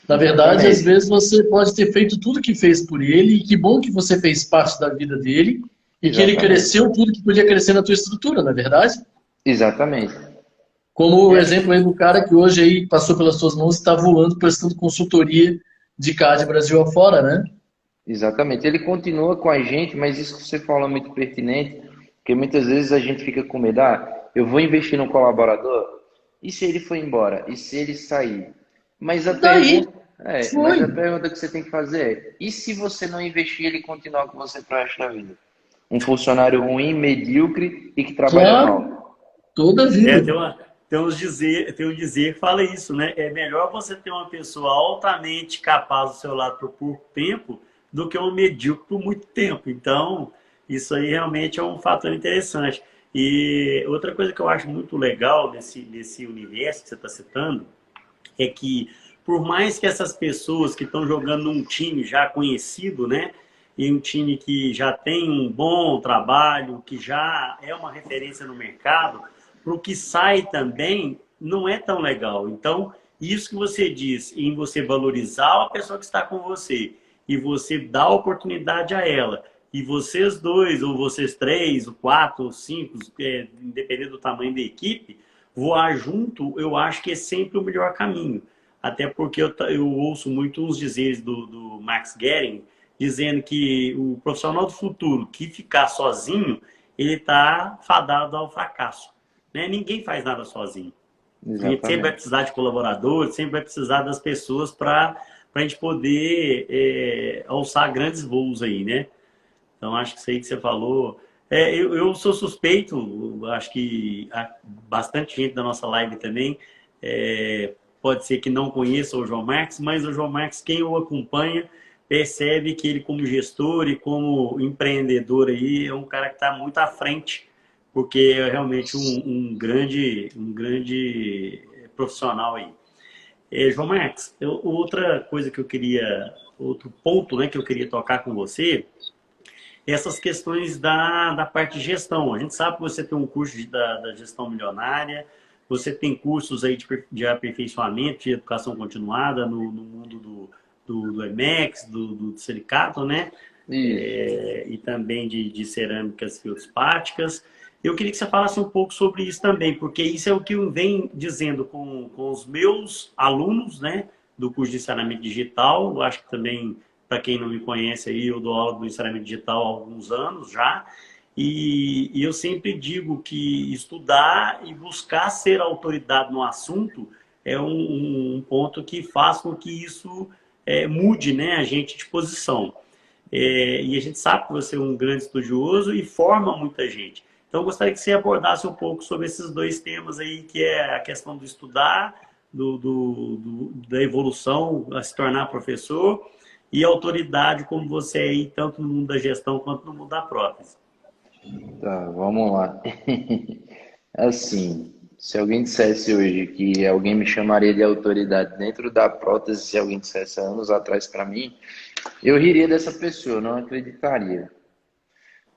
Speaker 1: Na verdade, às
Speaker 3: Exatamente.
Speaker 1: vezes você pode ter feito tudo que fez por ele, e que bom que você fez parte da vida dele, e que ele
Speaker 3: Exatamente.
Speaker 1: cresceu tudo que podia crescer na tua estrutura, não é verdade?
Speaker 3: Exatamente.
Speaker 1: Como o
Speaker 2: É,
Speaker 1: exemplo aí do cara que hoje aí passou pelas suas mãos e está voando, prestando consultoria de CAD Brasil afora, né?
Speaker 3: Exatamente. Ele continua com a gente, mas isso que você fala é muito pertinente, porque muitas vezes a gente fica com medo: eu vou investir no colaborador, e se ele for embora? E se ele sair? Mas a
Speaker 1: E daí?
Speaker 3: pergunta mas a
Speaker 1: Foi.
Speaker 3: pergunta que você tem que fazer é: e se você não investir, ele continuar com você para o resto da vida? Um funcionário ruim, medíocre e que trabalha
Speaker 1: Claro,
Speaker 3: mal.
Speaker 1: toda a
Speaker 2: é,
Speaker 1: vida.
Speaker 2: tem um dizer que fala isso, né? É melhor você ter uma pessoa altamente capaz do seu lado por pouco tempo do que um medíocre por muito tempo. Então, isso aí realmente é um fator interessante. E outra coisa que eu acho muito legal nesse universo que você está citando é que, por mais que essas pessoas que estão jogando num time já conhecido, né? E um time que já tem um bom trabalho, que já é uma referência no mercado, para o que sai também não é tão legal. Então, isso que você diz, em você valorizar a pessoa que está com você e você dar oportunidade a ela, e vocês dois, ou vocês três, ou quatro, ou cinco, independente do tamanho da equipe, voar junto, eu acho que é sempre o melhor caminho. Até porque eu ouço muito uns dizeres do Max Guerin, dizendo que o profissional do futuro que ficar sozinho, ele está fadado ao fracasso. Né? Ninguém faz nada sozinho. A gente sempre vai
Speaker 3: Exatamente.
Speaker 2: precisar de colaboradores, sempre vai precisar das pessoas para a gente poder alçar grandes voos aí, né? Então, acho que isso aí que você falou. Eu sou suspeito, acho que bastante gente da nossa live também pode ser que não conheça o João Marques, mas o João Marques, quem o acompanha, percebe que ele, como gestor e como empreendedor, aí, é um cara que está muito à frente, porque é realmente um grande profissional aí. João Marques, outra coisa que eu queria, outro ponto, né, que eu queria tocar com você, essas questões da parte de gestão. A gente sabe que você tem um curso da gestão milionária, Você tem cursos aí de aperfeiçoamento, de educação continuada no mundo do EMEX, do silicato, né?
Speaker 3: Isso.
Speaker 2: E também de cerâmicas feldspáticas. Eu queria que você falasse um pouco sobre isso também, porque isso é o que eu venho dizendo com os meus alunos, né, do curso de ensinamento digital. Eu acho que também, para quem não me conhece aí, eu dou aula do ensinamento digital há alguns anos já. E eu sempre digo que estudar e buscar ser autoridade no assunto é um ponto que faz com que isso mude, né, a gente de posição. E a gente sabe que você é um grande estudioso e forma muita gente. Então, eu gostaria que você abordasse um pouco sobre esses dois temas aí, que é a questão do estudar, da evolução, a se tornar professor, e a autoridade como você é aí, tanto no mundo da gestão quanto no mundo da prótese.
Speaker 3: Tá, vamos lá. Assim, se alguém dissesse hoje que alguém me chamaria de autoridade dentro da prótese, se alguém dissesse há anos atrás para mim, eu riria dessa pessoa, não acreditaria.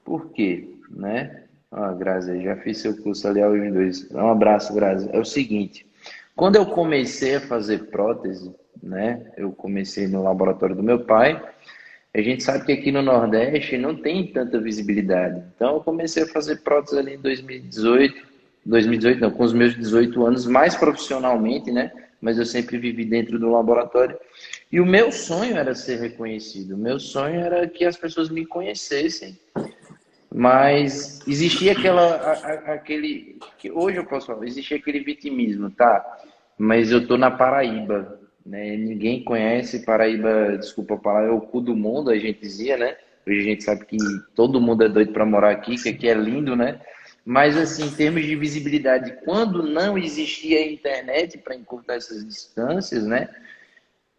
Speaker 3: Por quê? Né? Ah, Grazi, já fiz seu curso ali aos dois. Um abraço, Grazi. É o seguinte, quando eu comecei a fazer prótese, né? Eu comecei no laboratório do meu pai. A gente sabe que aqui no Nordeste não tem tanta visibilidade. Então eu comecei a fazer prótese ali em 2018 não, com os meus 18 anos, mais profissionalmente, né? Mas eu sempre vivi dentro do laboratório. E o meu sonho era ser reconhecido. O meu sonho era que as pessoas me conhecessem. Mas existia aquele, que hoje eu posso falar, existia aquele vitimismo, tá? Mas eu tô na Paraíba, né? Ninguém conhece Paraíba, desculpa a palavra, é o cu do mundo, a gente dizia, né? Hoje a gente sabe que todo mundo é doido para morar aqui, que aqui é lindo, né? Mas assim, em termos de visibilidade, quando não existia internet para encurtar essas distâncias, né?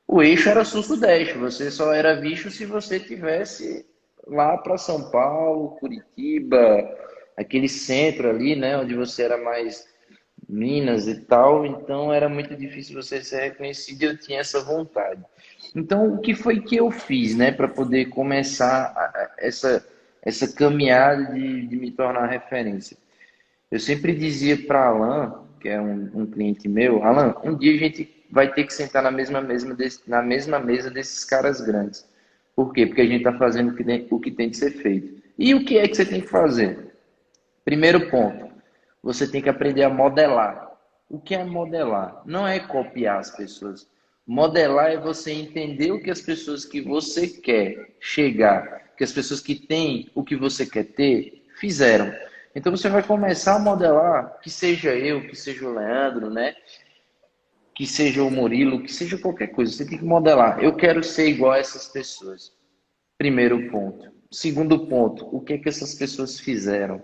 Speaker 3: O eixo era sul-sudeste, você só era visto se você tivesse lá para São Paulo, Curitiba, aquele centro ali, né, onde você era mais Minas e tal, então era muito difícil você ser reconhecido e eu tinha essa vontade. Então, o que foi que eu fiz, né, para poder começar essa caminhada de me tornar referência? Eu sempre dizia para Alan, que é um cliente meu, Alan, um dia a gente vai ter que sentar na mesma mesa desses caras grandes. Por quê? Porque a gente está fazendo o que tem de ser feito. E o que é que você tem que fazer? Primeiro ponto, você tem que aprender a modelar. O que é modelar? Não é copiar as pessoas. Modelar é você entender o que as pessoas que você quer chegar, que as pessoas que têm o que você quer ter, fizeram. Então você vai começar a modelar, que seja eu, que seja o Leandro, né? Que seja o Murilo, que seja qualquer coisa. Você tem que modelar. Eu quero ser igual a essas pessoas. Primeiro ponto. Segundo ponto, o que é que essas pessoas fizeram?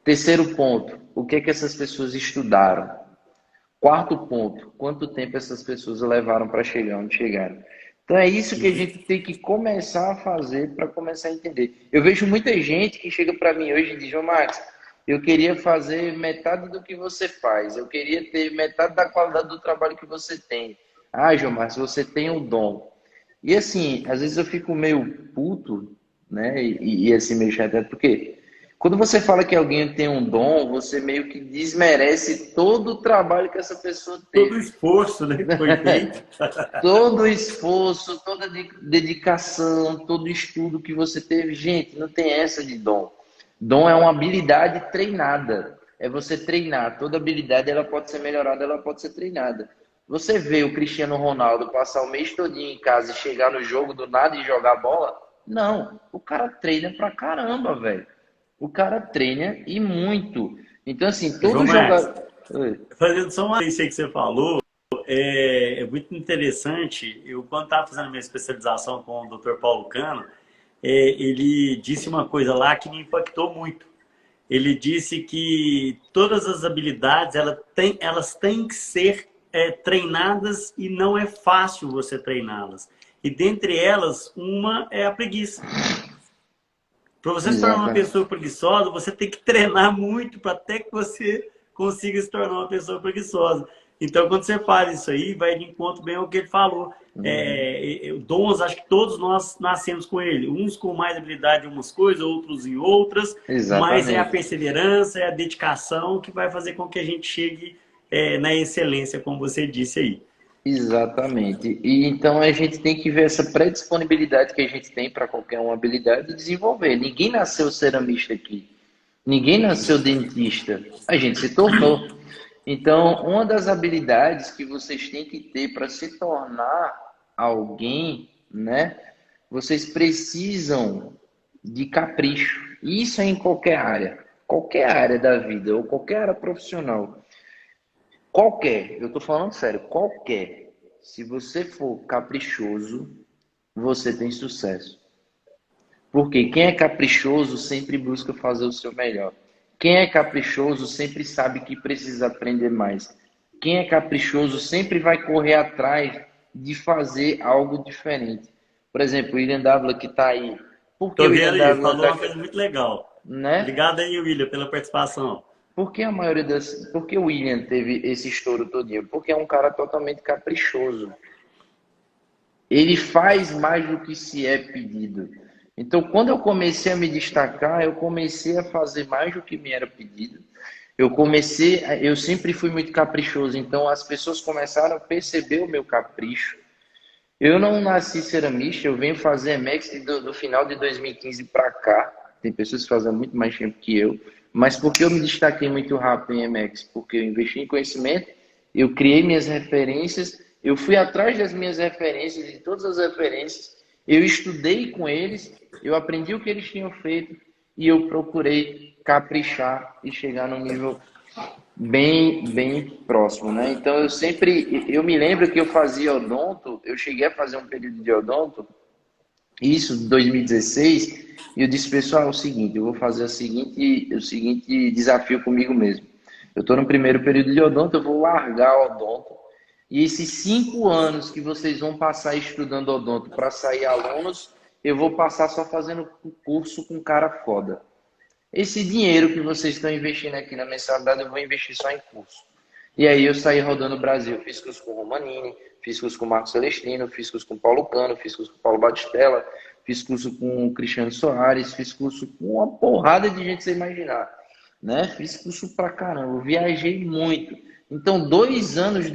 Speaker 3: Terceiro ponto, o que é que essas pessoas estudaram? Quarto ponto, quanto tempo essas pessoas levaram para chegar onde chegaram? Então é isso que a gente tem que começar a fazer para começar a entender. Eu vejo muita gente que chega para mim hoje e diz, João Max, eu queria fazer metade do que você faz, eu queria ter metade da qualidade do trabalho que você tem. Ah, João Max, você tem o dom. E assim, às vezes eu fico meio puto, né? E assim, meio chateado, porque quando você fala que alguém tem um dom, você meio que desmerece todo o trabalho que essa pessoa
Speaker 2: Todo o
Speaker 3: teve.
Speaker 2: esforço, né, que foi feito.
Speaker 3: Todo o esforço, toda a dedicação, todo o estudo que você teve. Gente, não tem essa de dom. Dom é uma habilidade treinada. É você treinar. Toda habilidade ela pode ser melhorada, ela pode ser treinada. Você vê o Cristiano Ronaldo passar o mês todinho em casa e chegar no jogo do nada e jogar bola? Não. O cara treina pra caramba, velho. O cara treina e muito. Então, assim,
Speaker 2: João
Speaker 3: todo
Speaker 2: Max,
Speaker 3: jogador.
Speaker 2: fazendo só uma coisa que você falou, é muito interessante. Eu, quando estava fazendo minha especialização com o Dr. Paulo Cano, ele disse uma coisa lá que me impactou muito. Ele disse que todas as habilidades elas têm que ser treinadas e não é fácil você treiná-las. E dentre elas, uma é a preguiça. Para você se tornar uma
Speaker 3: Exatamente.
Speaker 2: pessoa preguiçosa, você tem que treinar muito para até que você consiga se tornar uma pessoa preguiçosa. Então, quando você faz isso aí, vai de encontro bem ao que ele falou. Dons, acho que todos nós nascemos com ele. Uns com mais habilidade em umas coisas, outros em outras. Mas é a
Speaker 3: Exatamente.
Speaker 2: perseverança, é a dedicação que vai fazer com que a gente chegue na excelência, como você disse aí.
Speaker 3: Exatamente. E então a gente tem que ver essa predisponibilidade que a gente tem para qualquer uma habilidade e desenvolver. Ninguém nasceu ceramista aqui. Ninguém nasceu dentista. A gente se tornou. Então, uma das habilidades que vocês têm que ter para se tornar alguém, né? Vocês precisam de capricho. E isso é em qualquer área da vida ou qualquer área profissional. Qualquer, eu tô falando sério, qualquer. Se você for caprichoso, você tem sucesso. Porque quem é caprichoso sempre busca fazer o seu melhor. Quem é caprichoso sempre sabe que precisa aprender mais. Quem é caprichoso sempre vai correr atrás de fazer algo diferente. Por exemplo, o William Dávila que está aí. Por que o
Speaker 2: Tô
Speaker 3: William
Speaker 2: vendo aí,
Speaker 3: Dávila
Speaker 2: falou
Speaker 3: está,
Speaker 2: uma coisa muito legal.
Speaker 3: né?
Speaker 2: Obrigado aí, William, pela participação.
Speaker 3: Por que o William teve esse estouro todinho? Porque é um cara totalmente caprichoso. Ele faz mais do que se é pedido. Então, quando eu comecei a me destacar, eu comecei a fazer mais do que me era pedido. Eu sempre fui muito caprichoso, então as pessoas começaram a perceber o meu capricho. Eu não nasci ceramista, eu venho fazer EMEX do final de 2015 para cá. Tem pessoas que fazem muito mais tempo que eu. Mas porque eu me destaquei muito rápido em EMEX? Porque eu investi em conhecimento, eu criei minhas referências, eu fui atrás das minhas referências, de todas as referências, eu estudei com eles, eu aprendi o que eles tinham feito e eu procurei caprichar e chegar num nível bem próximo, né? Então eu me lembro que eu fazia odonto, eu cheguei a fazer um período de odonto, isso em 2016, e eu disse, pessoal, é o seguinte, eu vou fazer o seguinte desafio comigo mesmo. Eu estou no primeiro período de odonto, eu vou largar o odonto, e esses 5 anos que vocês vão passar estudando odonto para sair alunos, eu vou passar só fazendo curso com cara foda. Esse dinheiro que vocês estão investindo aqui na mensalidade, eu vou investir só em curso. E aí eu saí rodando o Brasil. Fiz curso com o Romanini, fiz curso com o Marcos Celestino, fiz curso com o Paulo Cano, fiz curso com o Paulo Batistella, fiz curso com o Cristiano Soares, fiz curso com uma porrada de gente, você imaginar. Né? Fiz curso pra caramba, eu viajei muito. Então, 2 anos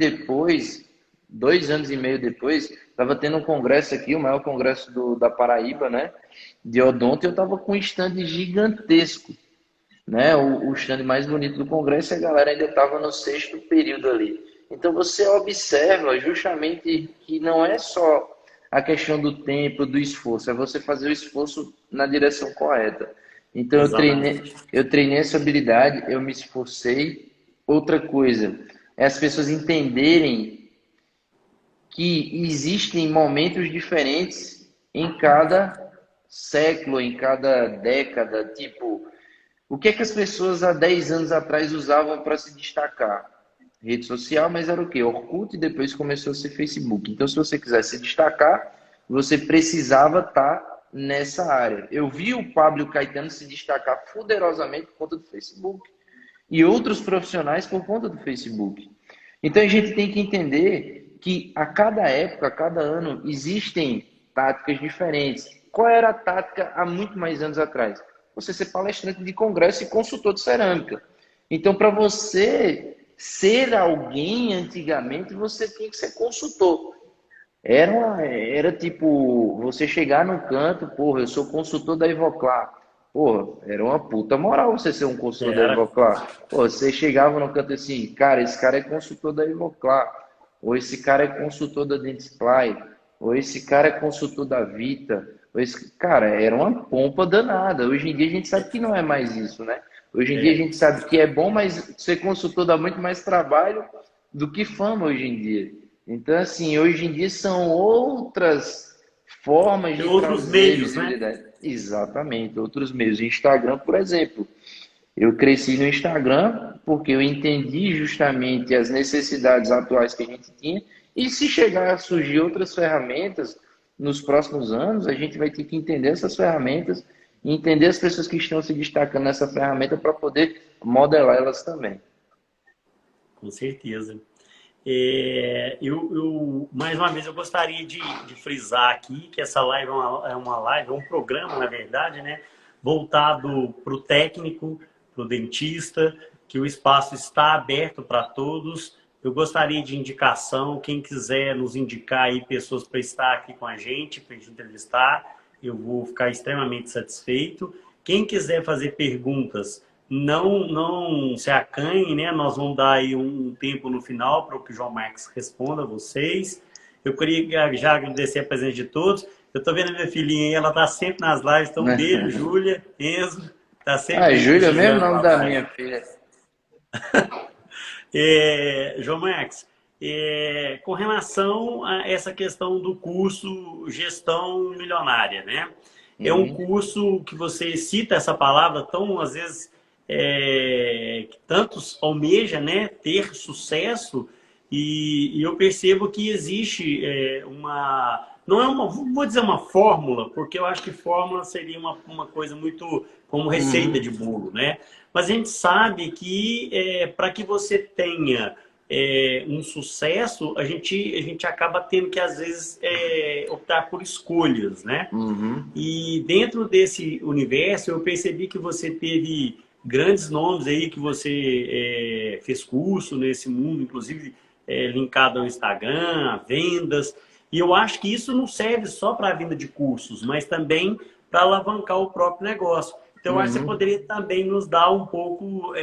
Speaker 3: e meio depois, estava tendo um congresso aqui, o maior congresso da Paraíba, né? De odonto, e eu estava com um stand gigantesco, né? O stand mais bonito do congresso, e a galera ainda estava no 6º período ali. Então você observa justamente que não é só a questão do tempo, do esforço, é você fazer o esforço na direção correta. Então
Speaker 2: Exatamente.
Speaker 3: eu treinei essa habilidade, eu me esforcei. Outra coisa é as pessoas entenderem que existem momentos diferentes em cada século, em cada década. Tipo, o que é que as pessoas há 10 anos atrás usavam para se destacar? Rede social, mas era o quê? Orkut e depois começou a ser Facebook. Então, se você quiser se destacar, você precisava estar nessa área. Eu vi o Pablo Caetano se destacar poderosamente por conta do Facebook e outros profissionais por conta do Facebook. Então, a gente tem que entender que a cada época, a cada ano, existem táticas diferentes. Qual era a tática há muito mais anos atrás? Você ser palestrante de congresso e consultor de cerâmica. Então, para você ser alguém antigamente, você tinha que ser consultor. Era tipo, você chegar no canto, porra, eu sou consultor da Ivoclar. Porra, era uma puta moral você ser um consultor da
Speaker 2: Era.
Speaker 3: Ivoclar. Porra, você chegava no canto assim, cara, esse cara é consultor da Ivoclar. Ou esse cara é consultor da Dentsply. Ou esse cara é consultor da Vita. Ou esse... Cara, era uma pompa danada. Hoje em dia a gente sabe que não é mais isso, né? Hoje em dia a
Speaker 2: É.
Speaker 3: gente sabe que é bom, mas ser consultor dá muito mais trabalho do que fama hoje em dia. Então, assim, hoje em dia são outras formas
Speaker 2: Tem
Speaker 3: de
Speaker 2: outros
Speaker 3: trazer
Speaker 2: meios, né?
Speaker 3: visibilidade. Exatamente, outros meios. Instagram, por exemplo. Eu cresci no Instagram porque eu entendi justamente as necessidades atuais que a gente tinha. E se chegar a surgir outras ferramentas nos próximos anos, a gente vai ter que entender essas ferramentas e entender as pessoas que estão se destacando nessa ferramenta para poder modelar elas também.
Speaker 2: Com certeza. Mais uma vez, eu gostaria de frisar aqui que essa live é um programa, na verdade, né, voltado para o técnico, para o dentista, que o espaço está aberto para todos. Eu gostaria de indicação, quem quiser nos indicar aí pessoas para estar aqui com a gente, para a gente entrevistar, eu vou ficar extremamente satisfeito. Quem quiser fazer perguntas, não se acanhe, né? Nós vamos dar aí um tempo no final para que o João Marcos responda a vocês. Eu queria já agradecer a presença de todos. Eu estou vendo a minha filhinha aí, ela está sempre nas lives. Então, um beijo, Júlia, Enzo. Está sempre
Speaker 3: Júlia, é o mesmo nome da
Speaker 2: live.
Speaker 3: minha filha.
Speaker 2: João Marcos, com relação a essa questão do curso Gestão Milionária, né? É um curso que você cita essa palavra tão, às vezes, que tantos almeja, né, ter sucesso, e eu percebo que existe não é vou dizer uma fórmula, porque eu acho que fórmula seria uma coisa muito como receita de bolo, né? Mas a gente sabe que para que você tenha um sucesso, a gente acaba tendo que, às vezes, optar por escolhas, né? E dentro desse universo, eu percebi que você teve grandes nomes aí, que você fez curso nesse mundo, inclusive linkado ao Instagram, a vendas. E eu acho que isso não serve só para a venda de cursos, mas também para alavancar o próprio negócio. Então, eu acho que você poderia também nos dar um pouco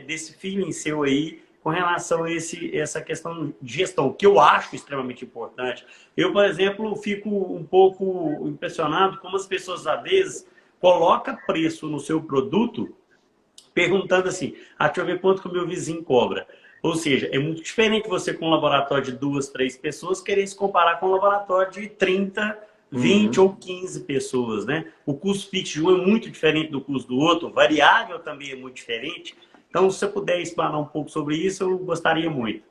Speaker 2: desse feeling seu aí com relação a essa questão de gestão, que eu acho extremamente importante. Eu, por exemplo, fico um pouco impressionado como as pessoas, às vezes, colocam preço no seu produto perguntando assim, deixa eu ver quanto que o meu vizinho cobra. Ou seja, é muito diferente você com um laboratório de 2, 3 pessoas querer se comparar com um laboratório de 30, 20 ou 15 pessoas, né? O custo fixo de um é muito diferente do custo do outro, o variável também é muito diferente. Então, se você puder explanar um pouco sobre isso, eu gostaria muito.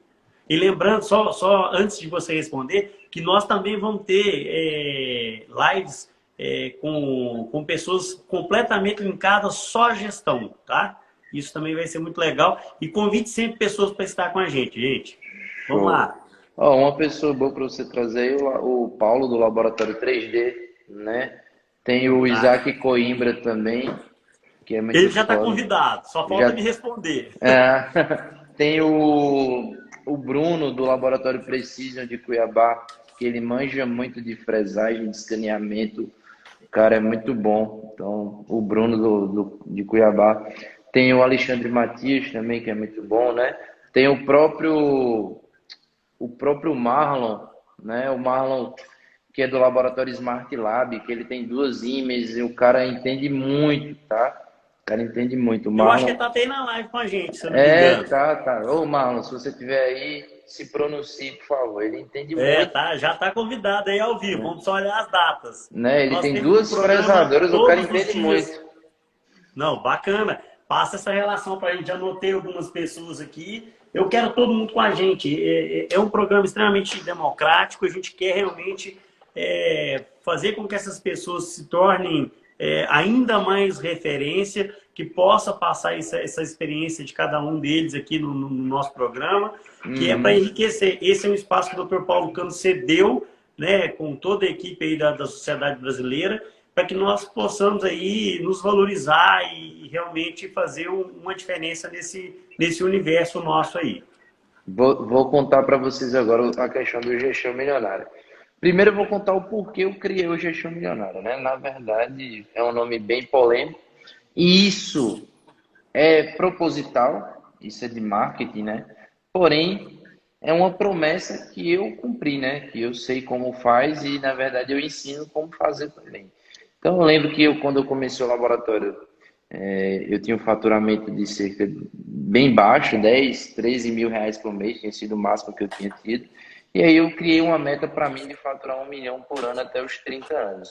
Speaker 2: E lembrando, só antes de você responder, que nós também vamos ter lives com pessoas completamente linkadas só à gestão, tá? Isso também vai ser muito legal. E convide sempre pessoas para estar com a gente, gente. Vamos lá.
Speaker 3: Uma pessoa boa para você trazer aí, o Paulo do Laboratório 3D, né? Tem o Isaac Coimbra também, que é muito
Speaker 2: Ele já está
Speaker 3: foda.
Speaker 2: convidado, só falta me responder.
Speaker 3: Tem o Bruno do Laboratório Precision de Cuiabá, que ele manja muito de fresagem, de escaneamento. O cara é muito bom. Então, o Bruno de Cuiabá. Tem o Alexandre Matias também, que é muito bom, né? Tem o próprio Marlon, né? O Marlon, que é do Laboratório Smart Lab, que ele tem 2 e-mails e o cara entende muito, tá? O cara entende muito. O Marlon...
Speaker 2: Eu acho que ele tá até aí na live com a gente, se eu não me engano.
Speaker 3: Tá. Ô, Marlon, se você estiver aí, se pronuncie, por favor. Ele entende muito.
Speaker 2: Já tá convidado aí ao vivo. Vamos só olhar as datas.
Speaker 3: Né? Ele tem 2 fresadoras, o cara entende muito.
Speaker 2: Não, bacana. Passa essa relação para a gente. Já anotei algumas pessoas aqui. Eu quero todo mundo com a gente. É um programa extremamente democrático. A gente quer realmente fazer com que essas pessoas se tornem ainda mais referência, que possa passar essa experiência de cada um deles aqui no nosso programa, que é para enriquecer. Esse é um espaço que o Dr. Paulo Cano cedeu, né, com toda a equipe aí da Sociedade Brasileira, para que nós possamos aí nos valorizar e realmente fazer uma diferença nesse universo nosso aí.
Speaker 3: Vou contar para vocês agora a questão do Gestão Milionária. Primeiro eu vou contar o porquê eu criei o Gestão Milionária, né? Na verdade, é um nome bem polêmico. E isso é proposital, isso é de marketing, né? Porém, é uma promessa que eu cumpri, né? Que eu sei como faz e, na verdade, eu ensino como fazer também. Então, eu lembro que quando eu comecei o laboratório, eu tinha um faturamento de cerca bem baixo, 10, 13 mil reais por mês, tinha sido o máximo que eu tinha tido. E aí eu criei uma meta para mim de faturar 1 milhão por ano até os 30 anos.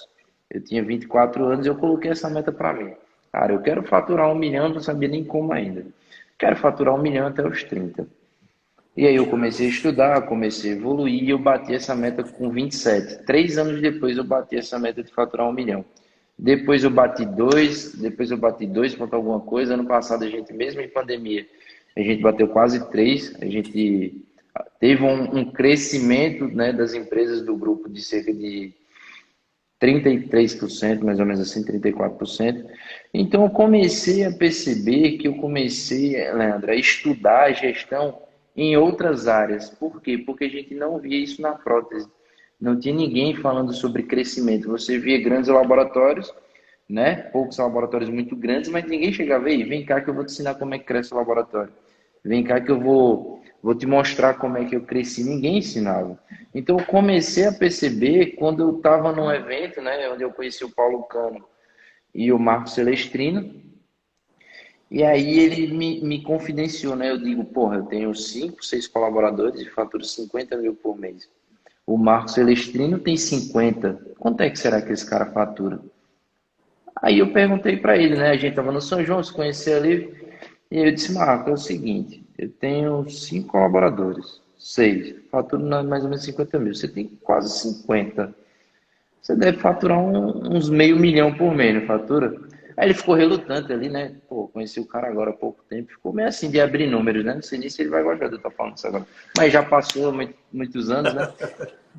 Speaker 3: Eu tinha 24 anos e eu coloquei essa meta para mim. Cara, eu quero faturar 1 milhão, não sabia nem como ainda. Quero faturar 1 milhão até os 30. E aí eu comecei a estudar, comecei a evoluir e eu bati essa meta com 27. 3 anos depois eu bati essa meta de faturar 1 milhão. Depois eu bati 2, depois eu bati 2 ponto alguma coisa. Ano passado a gente, mesmo em pandemia, a gente bateu quase 3. A gente teve um crescimento, né, das empresas do grupo de cerca de 33%, mais ou menos assim, 34%. Então eu comecei a perceber que eu comecei, Leandro, a estudar a gestão em outras áreas. Por quê? Porque a gente não via isso na prótese. Não tinha ninguém falando sobre crescimento. Você via grandes laboratórios, né? Poucos laboratórios muito grandes, mas ninguém chegava aí, vem cá que eu vou te ensinar como é que cresce o laboratório. Vem cá que eu vou te mostrar como é que eu cresci. Ninguém ensinava. Então eu comecei a perceber quando eu estava num evento, né, onde eu conheci o Paulo Cano e o Marco Celestrino, e aí ele me confidenciou, né? Eu digo, porra, eu tenho 5, 6 colaboradores e faturo 50 mil por mês. O Marco Celestrino tem 50. Quanto é que será que esse cara fatura? Aí eu perguntei para ele, né? A gente estava no São João, se conhecia ali, e ele disse, Marco, é o seguinte, eu tenho 5 colaboradores, 6, faturo mais ou menos 50 mil, você tem quase 50. Você deve faturar uns meio milhão por mês, não fatura? Aí ele ficou relutante ali, né? Pô, conheci o cara agora há pouco tempo, ficou meio assim de abrir números, né? Não sei nem se ele vai gostar de eu estar falando isso agora. Mas já passou muitos anos, né?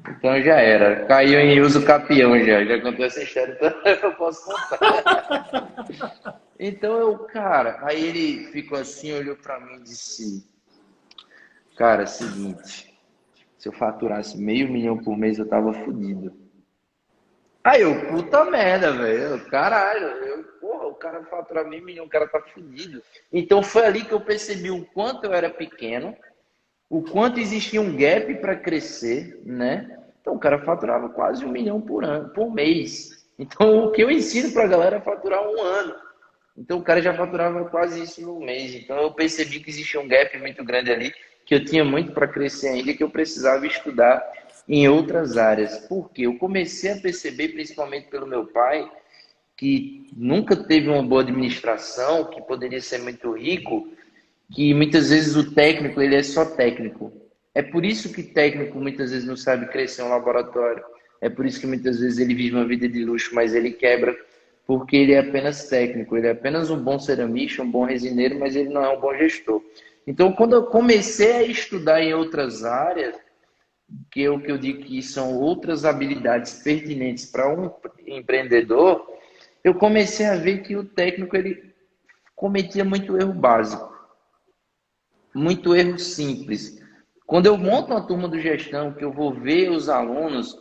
Speaker 3: Então já era. Caiu em uso capião já contou essa história, então eu posso contar. Então cara, aí ele ficou assim, olhou pra mim e disse, cara, é o seguinte, se eu faturasse meio milhão por mês eu tava fudido. Aí eu, puta merda, velho, caralho, porra, o cara fatura meio milhão, o cara tá fudido. Então foi ali que eu percebi o quanto eu era pequeno, o quanto existia um gap para crescer, né? Então o cara faturava quase 1 milhão por mês. Então o que eu ensino para a galera é faturar um ano. Então o cara já faturava quase isso no mês. Então eu percebi que existia um gap muito grande ali, que eu tinha muito para crescer ainda, que eu precisava estudar em outras áreas. Porque eu comecei a perceber, principalmente pelo meu pai, que nunca teve uma boa administração, que poderia ser muito rico, que muitas vezes o técnico ele é só técnico. É por isso que técnico muitas vezes não sabe crescer um laboratório. É por isso que muitas vezes ele vive uma vida de luxo, mas ele quebra porque ele é apenas técnico. Ele é apenas um bom ceramista, um bom resineiro, mas ele não é um bom gestor. Então, quando eu comecei a estudar em outras áreas, que eu digo que são outras habilidades pertinentes para um empreendedor, eu comecei a ver que o técnico ele cometia muito erro básico. Muito erro simples. Quando eu monto uma turma de gestão, que eu vou ver os alunos,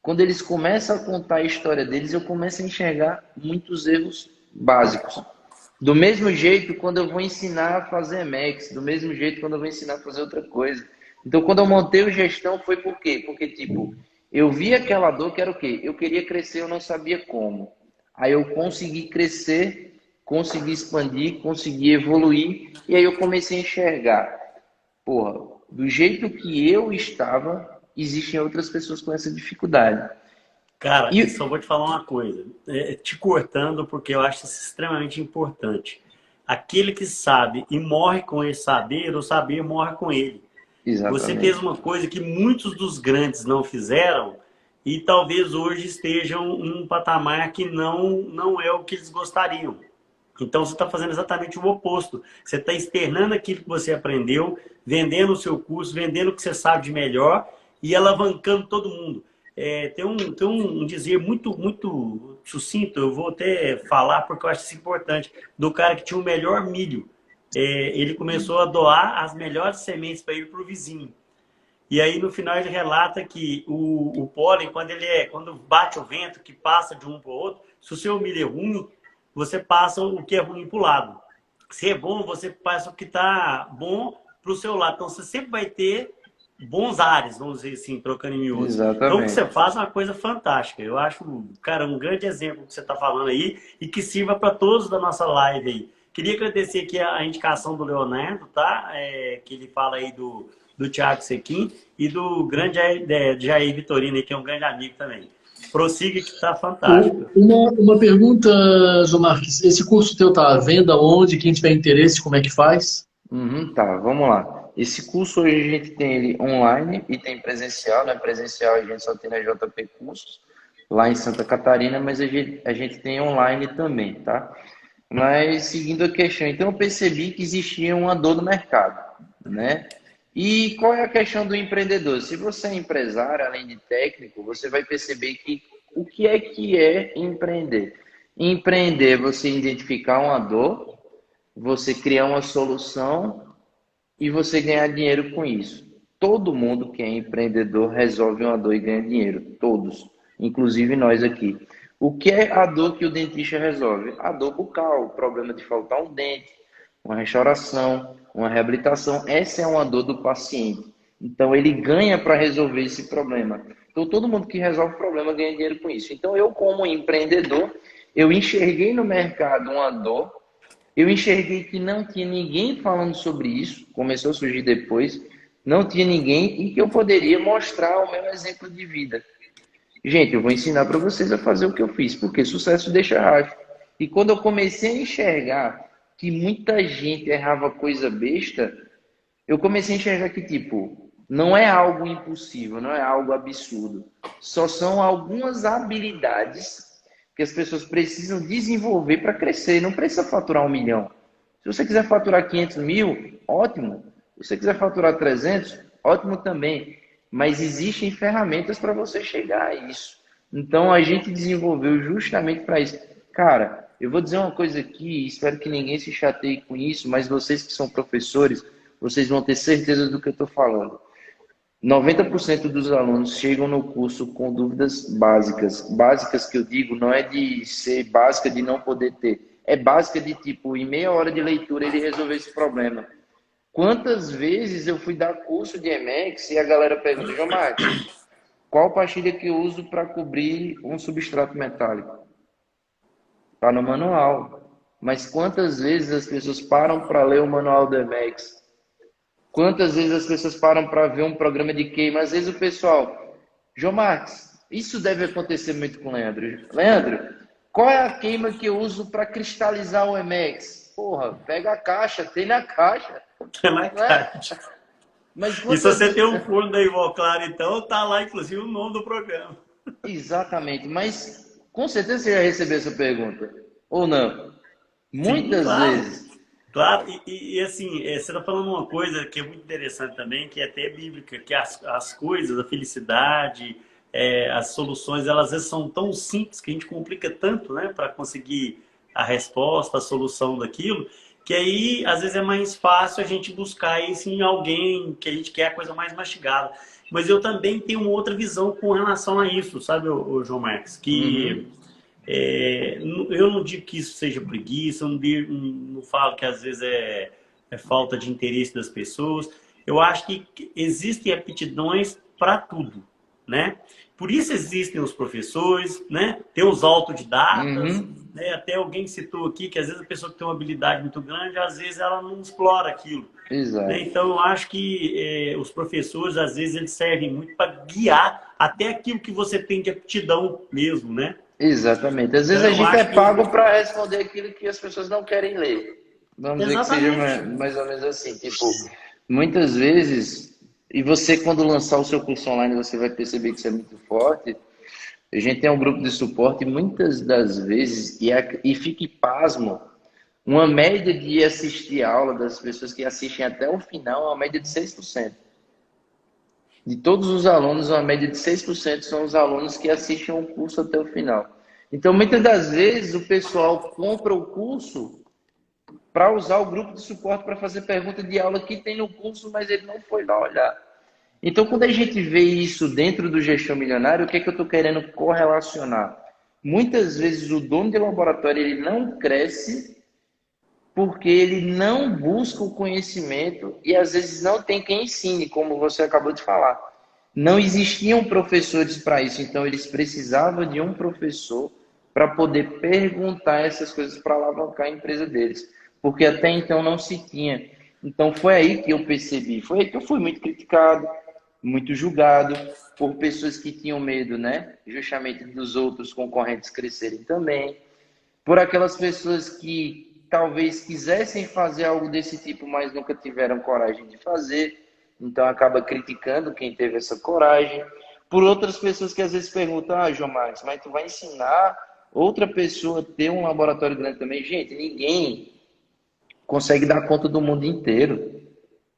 Speaker 3: quando eles começam a contar a história deles, eu começo a enxergar muitos erros básicos. Do mesmo jeito, quando eu vou ensinar a fazer Max, do mesmo jeito, quando eu vou ensinar a fazer outra coisa. Então, quando eu montei o gestão, foi por quê? Porque, tipo, eu vi aquela dor que era o quê? Eu queria crescer, eu não sabia como. Aí eu consegui crescer, consegui expandir, consegui evoluir, e aí eu comecei a enxergar. Porra, do jeito que eu estava, existem outras pessoas com essa dificuldade.
Speaker 2: Cara, eu só
Speaker 3: E
Speaker 2: vou te falar uma coisa, te cortando porque eu acho isso extremamente importante. Aquele que sabe e morre com esse saber, o saber morre com ele. Você fez
Speaker 3: exatamente.
Speaker 2: uma coisa que muitos dos grandes não fizeram e talvez hoje estejam num patamar que não é o que eles gostariam. Então você está fazendo exatamente o oposto. Você está externando aquilo que você aprendeu, vendendo o seu curso, vendendo o que você sabe de melhor e alavancando todo mundo. Tem um dizer muito sucinto, eu vou até falar porque eu acho isso importante, do cara que tinha o melhor milho. Ele começou a doar as melhores sementes para ele para o vizinho. E aí no final ele relata que o pólen, quando bate o vento, que passa de um para o outro, se o seu milho é ruim, você passa o que é ruim para o lado. Se é bom, você passa o que está bom para o seu lado. Então você sempre vai ter bons ares, vamos dizer assim, trocando em miúdos. Então o que você
Speaker 3: Exatamente.
Speaker 2: faz é uma coisa fantástica. Eu acho, cara, um grande exemplo que você está falando aí e que sirva para todos da nossa live aí. Queria agradecer aqui a indicação do Leonardo, tá? Que ele fala aí do Thiago Sequim e do grande Jair Vitorino, que é um grande amigo também. Prossiga que está fantástico.
Speaker 1: Uma pergunta, João Marques. Esse curso teu está à venda onde? Quem tiver interesse, como é que faz?
Speaker 3: Tá, vamos lá. Esse curso hoje a gente tem ele online e tem presencial, né? Presencial a gente só tem na JP Cursos, lá em Santa Catarina, mas a gente tem online também, tá? Mas seguindo a questão, então eu percebi que existia uma dor no mercado, né? E qual é a questão do empreendedor? Se você é empresário, além de técnico, você vai perceber que o que é empreender? Empreender é você identificar uma dor, você criar uma solução e você ganhar dinheiro com isso. Todo mundo que é empreendedor resolve uma dor e ganha dinheiro. Todos. Inclusive nós aqui. O que é a dor que o dentista resolve? A dor bucal, o problema de faltar um dente, uma restauração, uma reabilitação. Essa é uma dor do paciente. Então ele ganha para resolver esse problema. Então todo mundo que resolve o problema ganha dinheiro com isso. Então eu, como empreendedor, eu enxerguei no mercado uma dor, eu enxerguei que não tinha ninguém falando sobre isso, começou a surgir depois, não tinha ninguém e que eu poderia mostrar o meu exemplo de vida. Gente, eu vou ensinar para vocês a fazer o que eu fiz, porque sucesso deixa rastro. E quando eu comecei a enxergar que muita gente errava coisa besta, eu comecei a enxergar que, tipo, não é algo impossível, não é algo absurdo. Só são algumas habilidades que as pessoas precisam desenvolver para crescer. Não precisa faturar 1 milhão. Se você quiser faturar 500 mil, ótimo. Se você quiser faturar 300, ótimo também. Mas existem ferramentas para você chegar a isso. Então a gente desenvolveu justamente para isso. Cara, eu vou dizer uma coisa aqui, espero que ninguém se chateie com isso, mas vocês que são professores, vocês vão ter certeza do que eu estou falando. 90% dos alunos chegam no curso com dúvidas básicas. Básicas que eu digo não é de ser básica de não poder ter. É básica de tipo, em meia hora de leitura ele resolveu esse problema. Quantas vezes eu fui dar curso de Emex e a galera pergunta, João Marcos, qual pastilha que eu uso para cobrir um substrato metálico? Está no manual. Mas quantas vezes as pessoas param para ler o manual do Emex? Quantas vezes as pessoas param para ver um programa de queima? Às vezes o pessoal, João Marcos, isso deve acontecer muito com o Leandro. Leandro, qual é a queima que eu uso para cristalizar o Emex? Porra, pega a caixa, tem na caixa.
Speaker 2: Na caixa.
Speaker 3: Mas
Speaker 2: E se você tem um forno da Ivoclar, então, tá lá, inclusive, o nome do programa.
Speaker 3: Exatamente, mas com certeza você já recebeu essa pergunta, ou não?
Speaker 2: Sim,
Speaker 3: Muitas
Speaker 2: claro.
Speaker 3: vezes.
Speaker 2: Claro, assim, você está falando uma coisa que é muito interessante também, que é até bíblica, que as coisas, a felicidade, as soluções, elas às vezes são tão simples que a gente complica tanto, né, para conseguir a resposta, a solução daquilo, que aí às vezes é mais fácil a gente buscar isso em alguém que a gente quer a coisa mais mastigada. Mas eu também tenho uma outra visão com relação a isso, sabe, o João Marcos, que eu não digo que isso seja preguiça, eu não falo que às vezes é falta de interesse das pessoas. Eu acho que existem aptidões para tudo, né? Por isso existem os professores, né? Tem os autodidatas, né? Até alguém citou aqui que às vezes a pessoa que tem uma habilidade muito grande, às vezes ela não explora aquilo.
Speaker 3: Exato.
Speaker 2: Né? Então eu acho que os professores, às vezes, eles servem muito para guiar até aquilo que você tem de aptidão mesmo, né?
Speaker 3: Exatamente. Às vezes a gente é pago para responder aquilo que as pessoas não querem ler. Vamos dizer que seja mais ou menos assim. Tipo, muitas vezes, e você quando lançar o seu curso online, você vai perceber que isso é muito forte. A gente tem um grupo de suporte e muitas das vezes, e fique pasmo, uma média de assistir aula das pessoas que assistem até o final é uma média de 6%. De todos os alunos, uma média de 6% são os alunos que assistem o curso até o final. Então, muitas das vezes, o pessoal compra o curso para usar o grupo de suporte para fazer pergunta de aula que tem no curso, mas ele não foi lá olhar. Então, quando a gente vê isso dentro do Gestão Milionária, o que é que eu estou querendo correlacionar? Muitas vezes, o dono de laboratório ele não cresce porque ele não busca o conhecimento e às vezes não tem quem ensine, como você acabou de falar. Não existiam professores para isso, então eles precisavam de um professor para poder perguntar essas coisas para alavancar a empresa deles, porque até então não se tinha. Então foi aí que eu percebi, foi aí que eu fui muito criticado, muito julgado por pessoas que tinham medo, né? Justamente dos outros concorrentes crescerem também, por aquelas pessoas que talvez quisessem fazer algo desse tipo, mas nunca tiveram coragem de fazer, então acaba criticando quem teve essa coragem. Por outras pessoas que às vezes perguntam, João Marcos, mas tu vai ensinar outra pessoa a ter um laboratório grande também? Gente, ninguém consegue dar conta do mundo inteiro.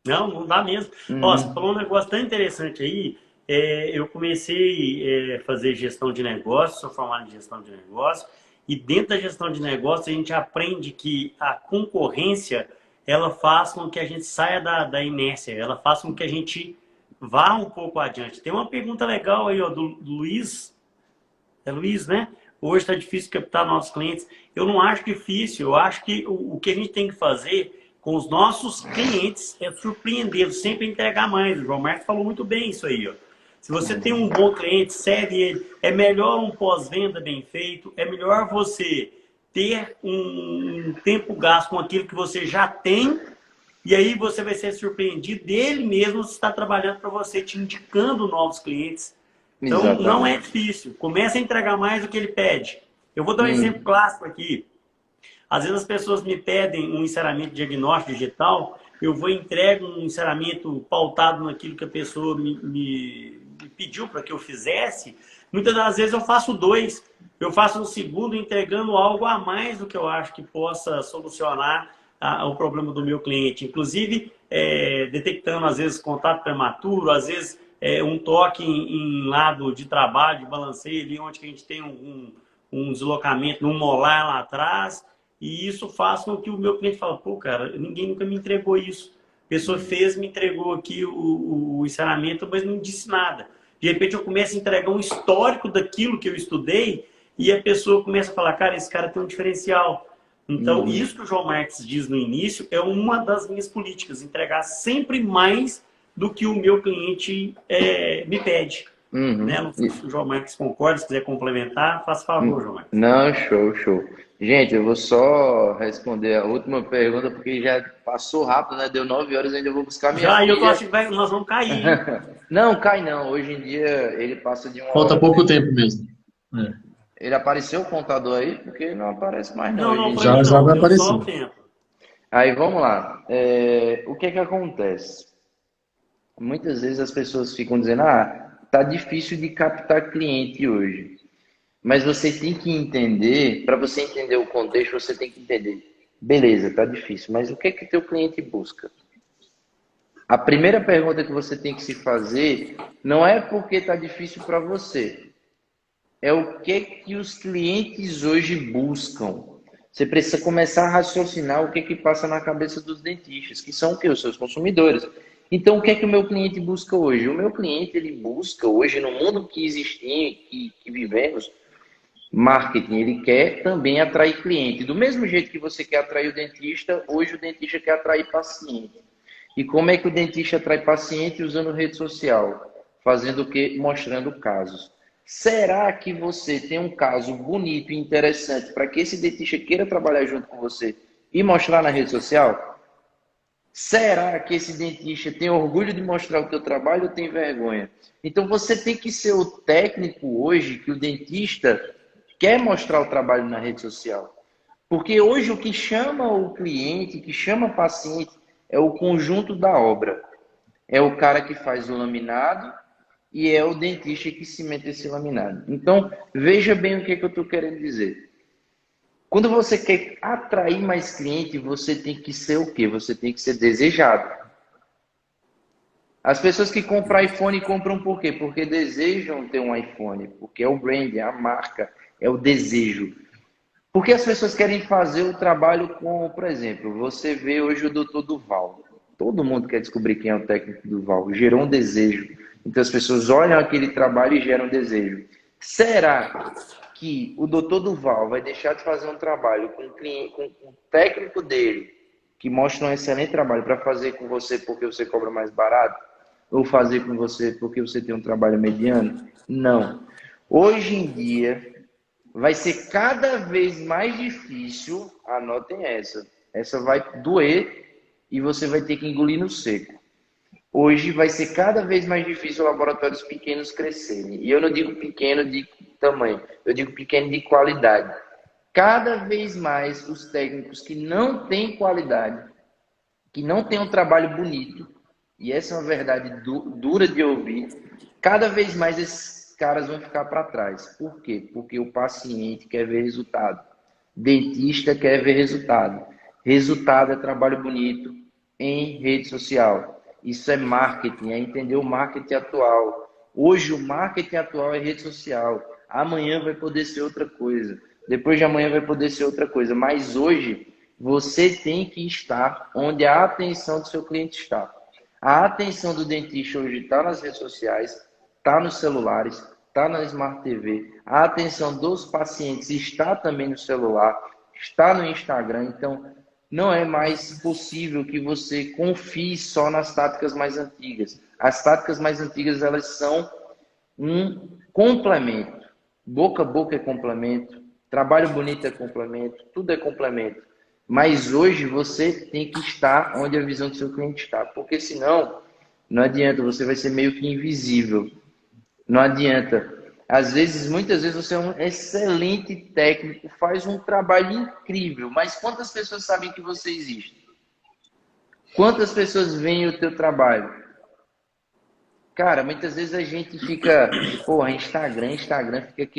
Speaker 2: Não, não dá mesmo. Ó, você
Speaker 3: Uhum.
Speaker 2: falou um negócio tão interessante aí. Eu comecei a fazer gestão de negócios, sou formado em gestão de negócios, e dentro da gestão de negócios a gente aprende que a concorrência ela faz com que a gente saia da inércia, ela faz com que a gente vá um pouco adiante. Tem uma pergunta legal aí, ó, do Luiz. É Luiz, né? Hoje está difícil captar nossos clientes. Eu não acho difícil, eu acho que o que a gente tem que fazer com os nossos clientes é surpreendê-los, sempre entregar mais. O João Marcos falou muito bem isso aí, ó. Se você tem um bom cliente, serve ele. É melhor um pós-venda bem feito, é melhor você ter um tempo gasto com aquilo que você já tem, e aí você vai ser surpreendido dele mesmo estar trabalhando para você, te indicando novos clientes. Então, não é
Speaker 3: Exatamente.
Speaker 2: difícil. Comece a entregar mais do que ele pede. Eu vou dar um exemplo
Speaker 3: Uhum.
Speaker 2: clássico aqui. Às vezes as pessoas me pedem um enceramento diagnóstico digital, eu vou e entrego um enceramento pautado naquilo que a pessoa me pediu para que eu fizesse. Muitas das vezes eu faço dois. Eu faço um segundo entregando algo a mais do que eu acho que possa solucionar o problema do meu cliente. Inclusive, detectando, às vezes, contato prematuro, às vezes, um toque em lado de trabalho, de balanceio, ali onde que a gente tem um deslocamento, um molar lá atrás, e isso faz com que o meu cliente fale, pô, cara, ninguém nunca me entregou isso. A pessoa fez, me entregou aqui o ensinamento, mas não disse nada. De repente eu começo a entregar um histórico daquilo que eu estudei e a pessoa começa a falar, cara, esse cara tem um diferencial. Então,
Speaker 3: Uhum.
Speaker 2: isso que o João Marques diz no início é uma das minhas políticas, entregar sempre mais do que o meu cliente me pede. Né?
Speaker 3: Uhum.
Speaker 2: Não sei se o João Marques concorda, se quiser complementar, faça favor, João Marques.
Speaker 3: Não, show, show. Gente, eu vou só responder a última pergunta, porque já passou rápido, né? Deu 9 horas, ainda vou buscar minha
Speaker 2: Já, eu tô
Speaker 3: filha.
Speaker 2: achando que nós vamos cair, hein?
Speaker 3: Não, cai não. Hoje em dia ele passa de uma
Speaker 1: Falta
Speaker 3: hora.
Speaker 1: pouco tempo mesmo. É.
Speaker 3: Ele apareceu o contador aí? Porque não aparece mais não
Speaker 2: Não,
Speaker 3: hoje
Speaker 2: não,
Speaker 3: em
Speaker 2: para
Speaker 3: dia.
Speaker 2: mim
Speaker 1: Já
Speaker 2: não,
Speaker 1: vai
Speaker 2: deu
Speaker 1: aparecer.
Speaker 2: só o tempo.
Speaker 3: Aí vamos lá. O que é que acontece? Muitas vezes as pessoas ficam dizendo, tá difícil de captar cliente hoje. Mas você tem que entender, para você entender o contexto, você tem que entender. Beleza, tá difícil, mas o que é que teu cliente busca? A primeira pergunta que você tem que se fazer não é porque tá difícil para você, é o que os clientes hoje buscam. Você precisa começar a raciocinar o que passa na cabeça dos dentistas, que são o que? Os seus consumidores. Então, o que é que o meu cliente busca hoje? O meu cliente, ele busca hoje, no mundo que existia, que vivemos, marketing, ele quer também atrair cliente. Do mesmo jeito que você quer atrair o dentista, hoje o dentista quer atrair paciente. E como é que o dentista atrai paciente usando rede social? Fazendo o quê? Mostrando casos. Será que você tem um caso bonito e interessante para que esse dentista queira trabalhar junto com você e mostrar na rede social? Será que esse dentista tem orgulho de mostrar o teu trabalho ou tem vergonha? Então você tem que ser o técnico hoje que o dentista quer mostrar o trabalho na rede social. Porque hoje o que chama o cliente, que chama o paciente, é o conjunto da obra. É o cara que faz o laminado e é o dentista que cimenta esse laminado. Então, veja bem o que eu estou querendo dizer. Quando você quer atrair mais cliente, você tem que ser o quê? Você tem que ser desejado. As pessoas que compram iPhone compram por quê? Porque desejam ter um iPhone, porque é o brand, é a marca, é o desejo. Porque as pessoas querem fazer o trabalho com, por exemplo, você vê hoje o doutor Duval. Todo mundo quer descobrir quem é o técnico Duval. Gerou um desejo. Então as pessoas olham aquele trabalho e geram um desejo. Será que o doutor Duval vai deixar de fazer um trabalho com o técnico dele, que mostra um excelente trabalho, para fazer com você porque você cobra mais barato? Ou fazer com você porque você tem um trabalho mediano? Não. Hoje em dia, vai ser cada vez mais difícil, anotem essa vai doer e você vai ter que engolir no seco. Hoje vai ser cada vez mais difícil laboratórios pequenos crescerem. E eu não digo pequeno de tamanho, eu digo pequeno de qualidade. Cada vez mais os técnicos que não têm qualidade, que não têm um trabalho bonito, e essa é uma verdade dura de ouvir, cada vez mais esses caras vão ficar para trás. Por quê? Porque o paciente quer ver resultado. Dentista quer ver resultado. Resultado é trabalho bonito em rede social. Isso é marketing, é entender o marketing atual. Hoje o marketing atual é rede social. Amanhã vai poder ser outra coisa. Depois de amanhã vai poder ser outra coisa. Mas hoje você tem que estar onde a atenção do seu cliente está. A atenção do dentista hoje está nas redes sociais, está nos celulares, está na Smart TV. A atenção dos pacientes está também no celular, está no Instagram. Então, não é mais possível que você confie só nas táticas mais antigas. As táticas mais antigas, elas são um complemento. Boca a boca é complemento, trabalho bonito é complemento, tudo é complemento. Mas hoje você tem que estar onde a visão do seu cliente está, porque senão não adianta, você vai ser meio que invisível. Não adianta. Às vezes, muitas vezes você é um excelente técnico, faz um trabalho incrível, mas quantas pessoas sabem que você existe? Quantas pessoas veem o teu trabalho? Cara, muitas vezes a gente fica, porra, Instagram, fica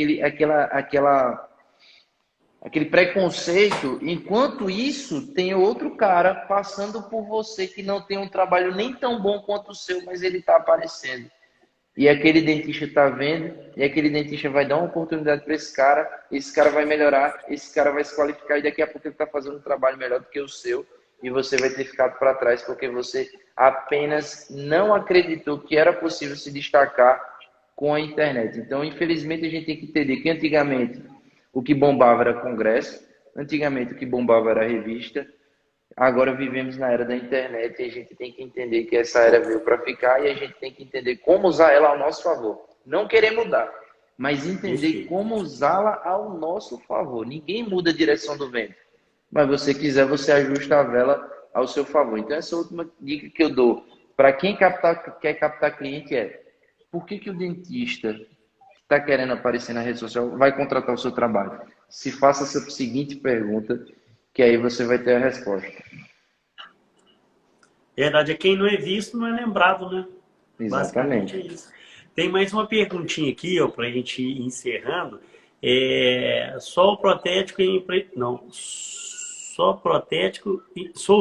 Speaker 3: aquele preconceito, enquanto isso tem outro cara passando por você que não tem um trabalho nem tão bom quanto o seu, mas ele está aparecendo. E aquele dentista está vendo, e aquele dentista vai dar uma oportunidade para esse cara vai melhorar, esse cara vai se qualificar, e daqui a pouco ele está fazendo um trabalho melhor do que o seu, e você vai ter ficado para trás, porque você apenas não acreditou que era possível se destacar com a internet. Então, infelizmente, a gente tem que entender que antigamente o que bombava era congresso, antigamente o que bombava era revista, agora vivemos na era da internet e a gente tem que entender que essa era veio para ficar e a gente tem que entender como usar ela ao nosso favor. Não querer mudar, mas entender como usá-la ao nosso favor. Ninguém muda a direção do vento, mas você quiser, você ajusta a vela ao seu favor. Então essa última dica que eu dou para quem quer captar cliente é: por que o dentista que está querendo aparecer na rede social vai contratar o seu trabalho? Se faça essa seguinte pergunta, que aí você vai ter a resposta.
Speaker 2: Verdade, é quem não é visto não é lembrado, né?
Speaker 3: Exatamente.
Speaker 2: Basicamente é isso. Tem mais uma perguntinha aqui, ó, para a gente ir encerrando. Só o protético não, só protético,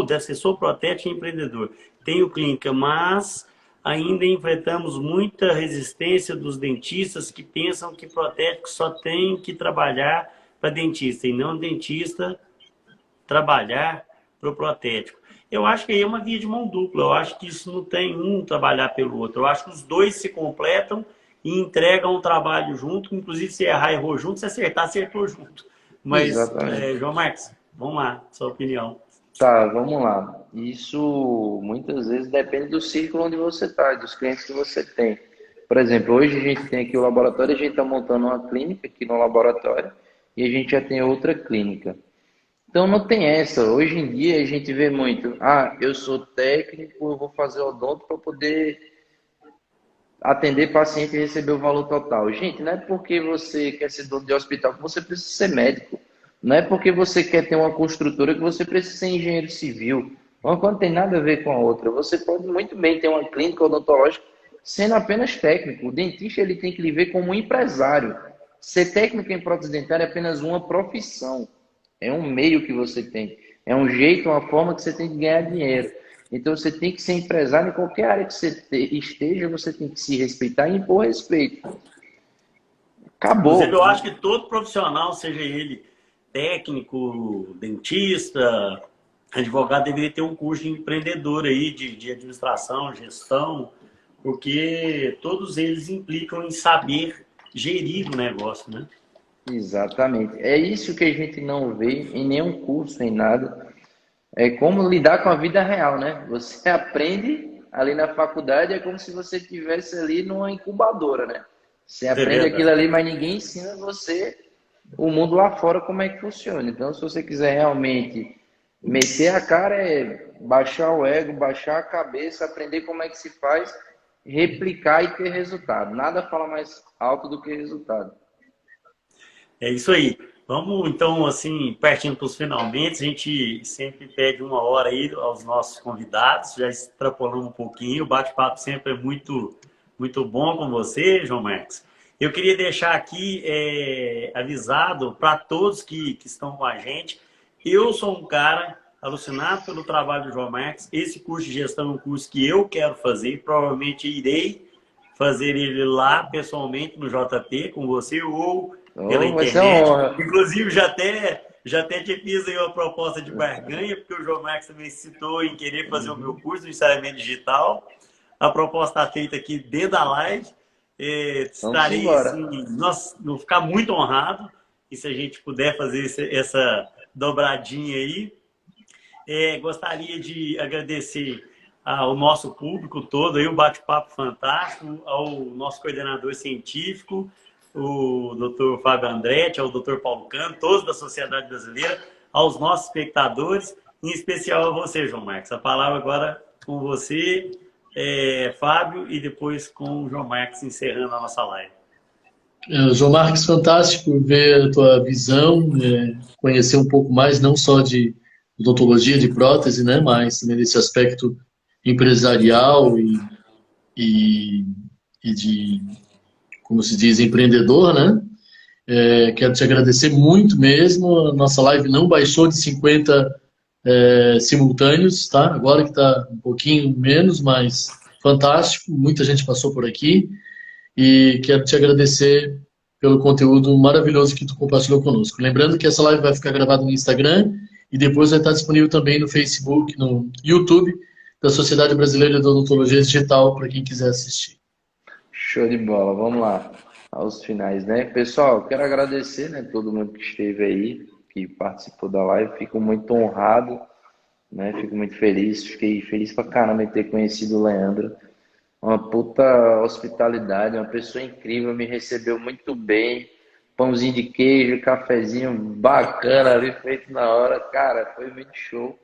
Speaker 2: deve ser só protético e empreendedor. Tenho clínica, mas ainda enfrentamos muita resistência dos dentistas que pensam que protético só tem que trabalhar para dentista e não dentista trabalhar para o protético. Eu acho que aí é uma via de mão dupla. Eu acho que isso não tem um trabalhar pelo outro. Eu acho que os dois se completam e entregam um trabalho junto. Inclusive, se errar, errou junto. Se acertar, acertou junto. Mas, João Marcos, vamos lá, sua opinião.
Speaker 3: Tá, vamos lá. Isso muitas vezes depende do círculo onde você está, dos clientes que você tem. Por exemplo, hoje a gente tem aqui o laboratório, a gente está montando uma clínica aqui no laboratório e a gente já tem outra clínica. Então não tem essa. Hoje em dia a gente vê muito: eu sou técnico, eu vou fazer odonto para poder atender paciente e receber o valor total. Gente, não é porque você quer ser dono de hospital que você precisa ser médico. Não é porque você quer ter uma construtora que você precisa ser engenheiro civil. Uma coisa não tem nada a ver com a outra. Você pode muito bem ter uma clínica odontológica sendo apenas técnico. O dentista ele tem que lhe ver como um empresário. Ser técnico em prótese dentária é apenas uma profissão. É um meio que você tem. É um jeito, uma forma que você tem de ganhar dinheiro. Então você tem que ser empresário em qualquer área que você esteja, você tem que se respeitar e impor respeito. Acabou.
Speaker 2: Inclusive, eu acho que todo profissional, seja ele técnico, dentista, advogado, deveria ter um curso de empreendedor aí, de administração, gestão, porque todos eles implicam em saber gerir o negócio, né?
Speaker 3: Exatamente. É isso que a gente não vê em nenhum curso, em nada. É como lidar com a vida real, né? Você aprende ali na faculdade, é como se você estivesse ali numa incubadora, né? Você aprende aquilo ali, mas ninguém ensina você o mundo lá fora como é que funciona. Então, se você quiser realmente meter a cara, é baixar o ego, baixar a cabeça, aprender como é que se faz, replicar e ter resultado. Nada fala mais alto do que resultado.
Speaker 2: É isso aí. Vamos, então, assim, pertinho para os finalmente. A gente sempre pede 1 hora aí aos nossos convidados. Já extrapolamos um pouquinho. O bate-papo sempre é muito, muito bom com você, João Marcos. Eu queria deixar aqui avisado para todos que estão com a gente. Eu sou um cara alucinado pelo trabalho do João Marcos. Esse curso de gestão é um curso que eu quero fazer, provavelmente irei fazer ele lá pessoalmente no JP com você ou pela
Speaker 3: Vai ser uma
Speaker 2: internet.
Speaker 3: honra.
Speaker 2: Inclusive, já até te fiz aí uma proposta de barganha, porque o João Marcos também citou em querer fazer o meu curso de ensaiamento digital. A proposta está feita aqui dentro da live. Estarei, assim, vou ficar muito honrado e se a gente puder fazer essa dobradinha aí. Gostaria de agradecer ao nosso público todo, aí, o bate-papo fantástico, ao nosso coordenador científico, o Dr. Fábio Andretti, ao Dr. Paulo Cano, todos da Sociedade Brasileira, aos nossos espectadores, em especial a você, João Marcos. A palavra agora com você, Fábio, e depois com o João Marcos encerrando a nossa live.
Speaker 1: João Marcos, fantástico ver a tua visão, conhecer um pouco mais, não só de odontologia, de prótese, né, mas também desse aspecto empresarial e de, como se diz, empreendedor, né? Quero te agradecer muito mesmo. A nossa live não baixou de 50 simultâneos, tá? Agora que está um pouquinho menos, mas fantástico. Muita gente passou por aqui e quero te agradecer pelo conteúdo maravilhoso que tu compartilhou conosco. Lembrando que essa live vai ficar gravada no Instagram e depois vai estar disponível também no Facebook, no YouTube da Sociedade Brasileira de Odontologia Digital, para quem quiser assistir.
Speaker 3: Show de bola, vamos lá, aos finais, né? Pessoal, quero agradecer, né, todo mundo que esteve aí, que participou da live, fico muito honrado, né? Fico muito feliz, fiquei feliz pra caramba em ter conhecido o Leandro. Uma puta hospitalidade, uma pessoa incrível, me recebeu muito bem, pãozinho de queijo, cafezinho bacana ali, feito na hora, cara, foi muito show.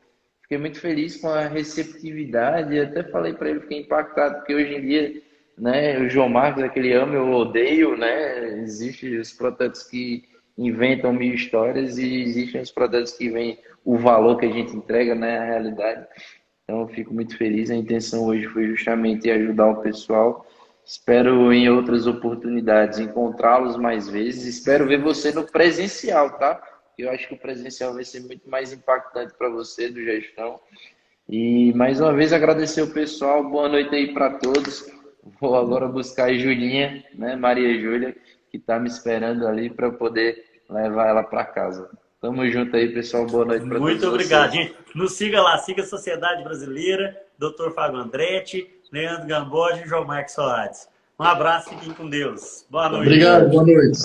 Speaker 3: Fiquei muito feliz com a receptividade, até falei para ele, fiquei impactado, porque hoje em dia, né, o João Marcos, aquele ama, eu odeio, né, existem os protetos que inventam mil histórias e existem os protetos que vêm o valor que a gente entrega, né, a realidade. Então, eu fico muito feliz. A intenção hoje foi justamente ajudar o pessoal. Espero em outras oportunidades encontrá-los mais vezes. Espero ver você no presencial, tá? Eu acho que o presencial vai ser muito mais impactante para você do gestão. E mais uma vez agradecer o pessoal. Boa noite aí para todos. Vou agora buscar a Julinha, né, Maria Júlia, que está me esperando ali para poder levar ela para casa. Tamo junto aí, pessoal. Boa noite para todos.
Speaker 2: Muito obrigado, gente. Nos siga lá, siga a Sociedade Brasileira, Dr. Fábio Andretti, Leandro Gamboge e João Marcos Soares. Um abraço, fiquem com Deus. Boa noite.
Speaker 1: Obrigado, boa noite.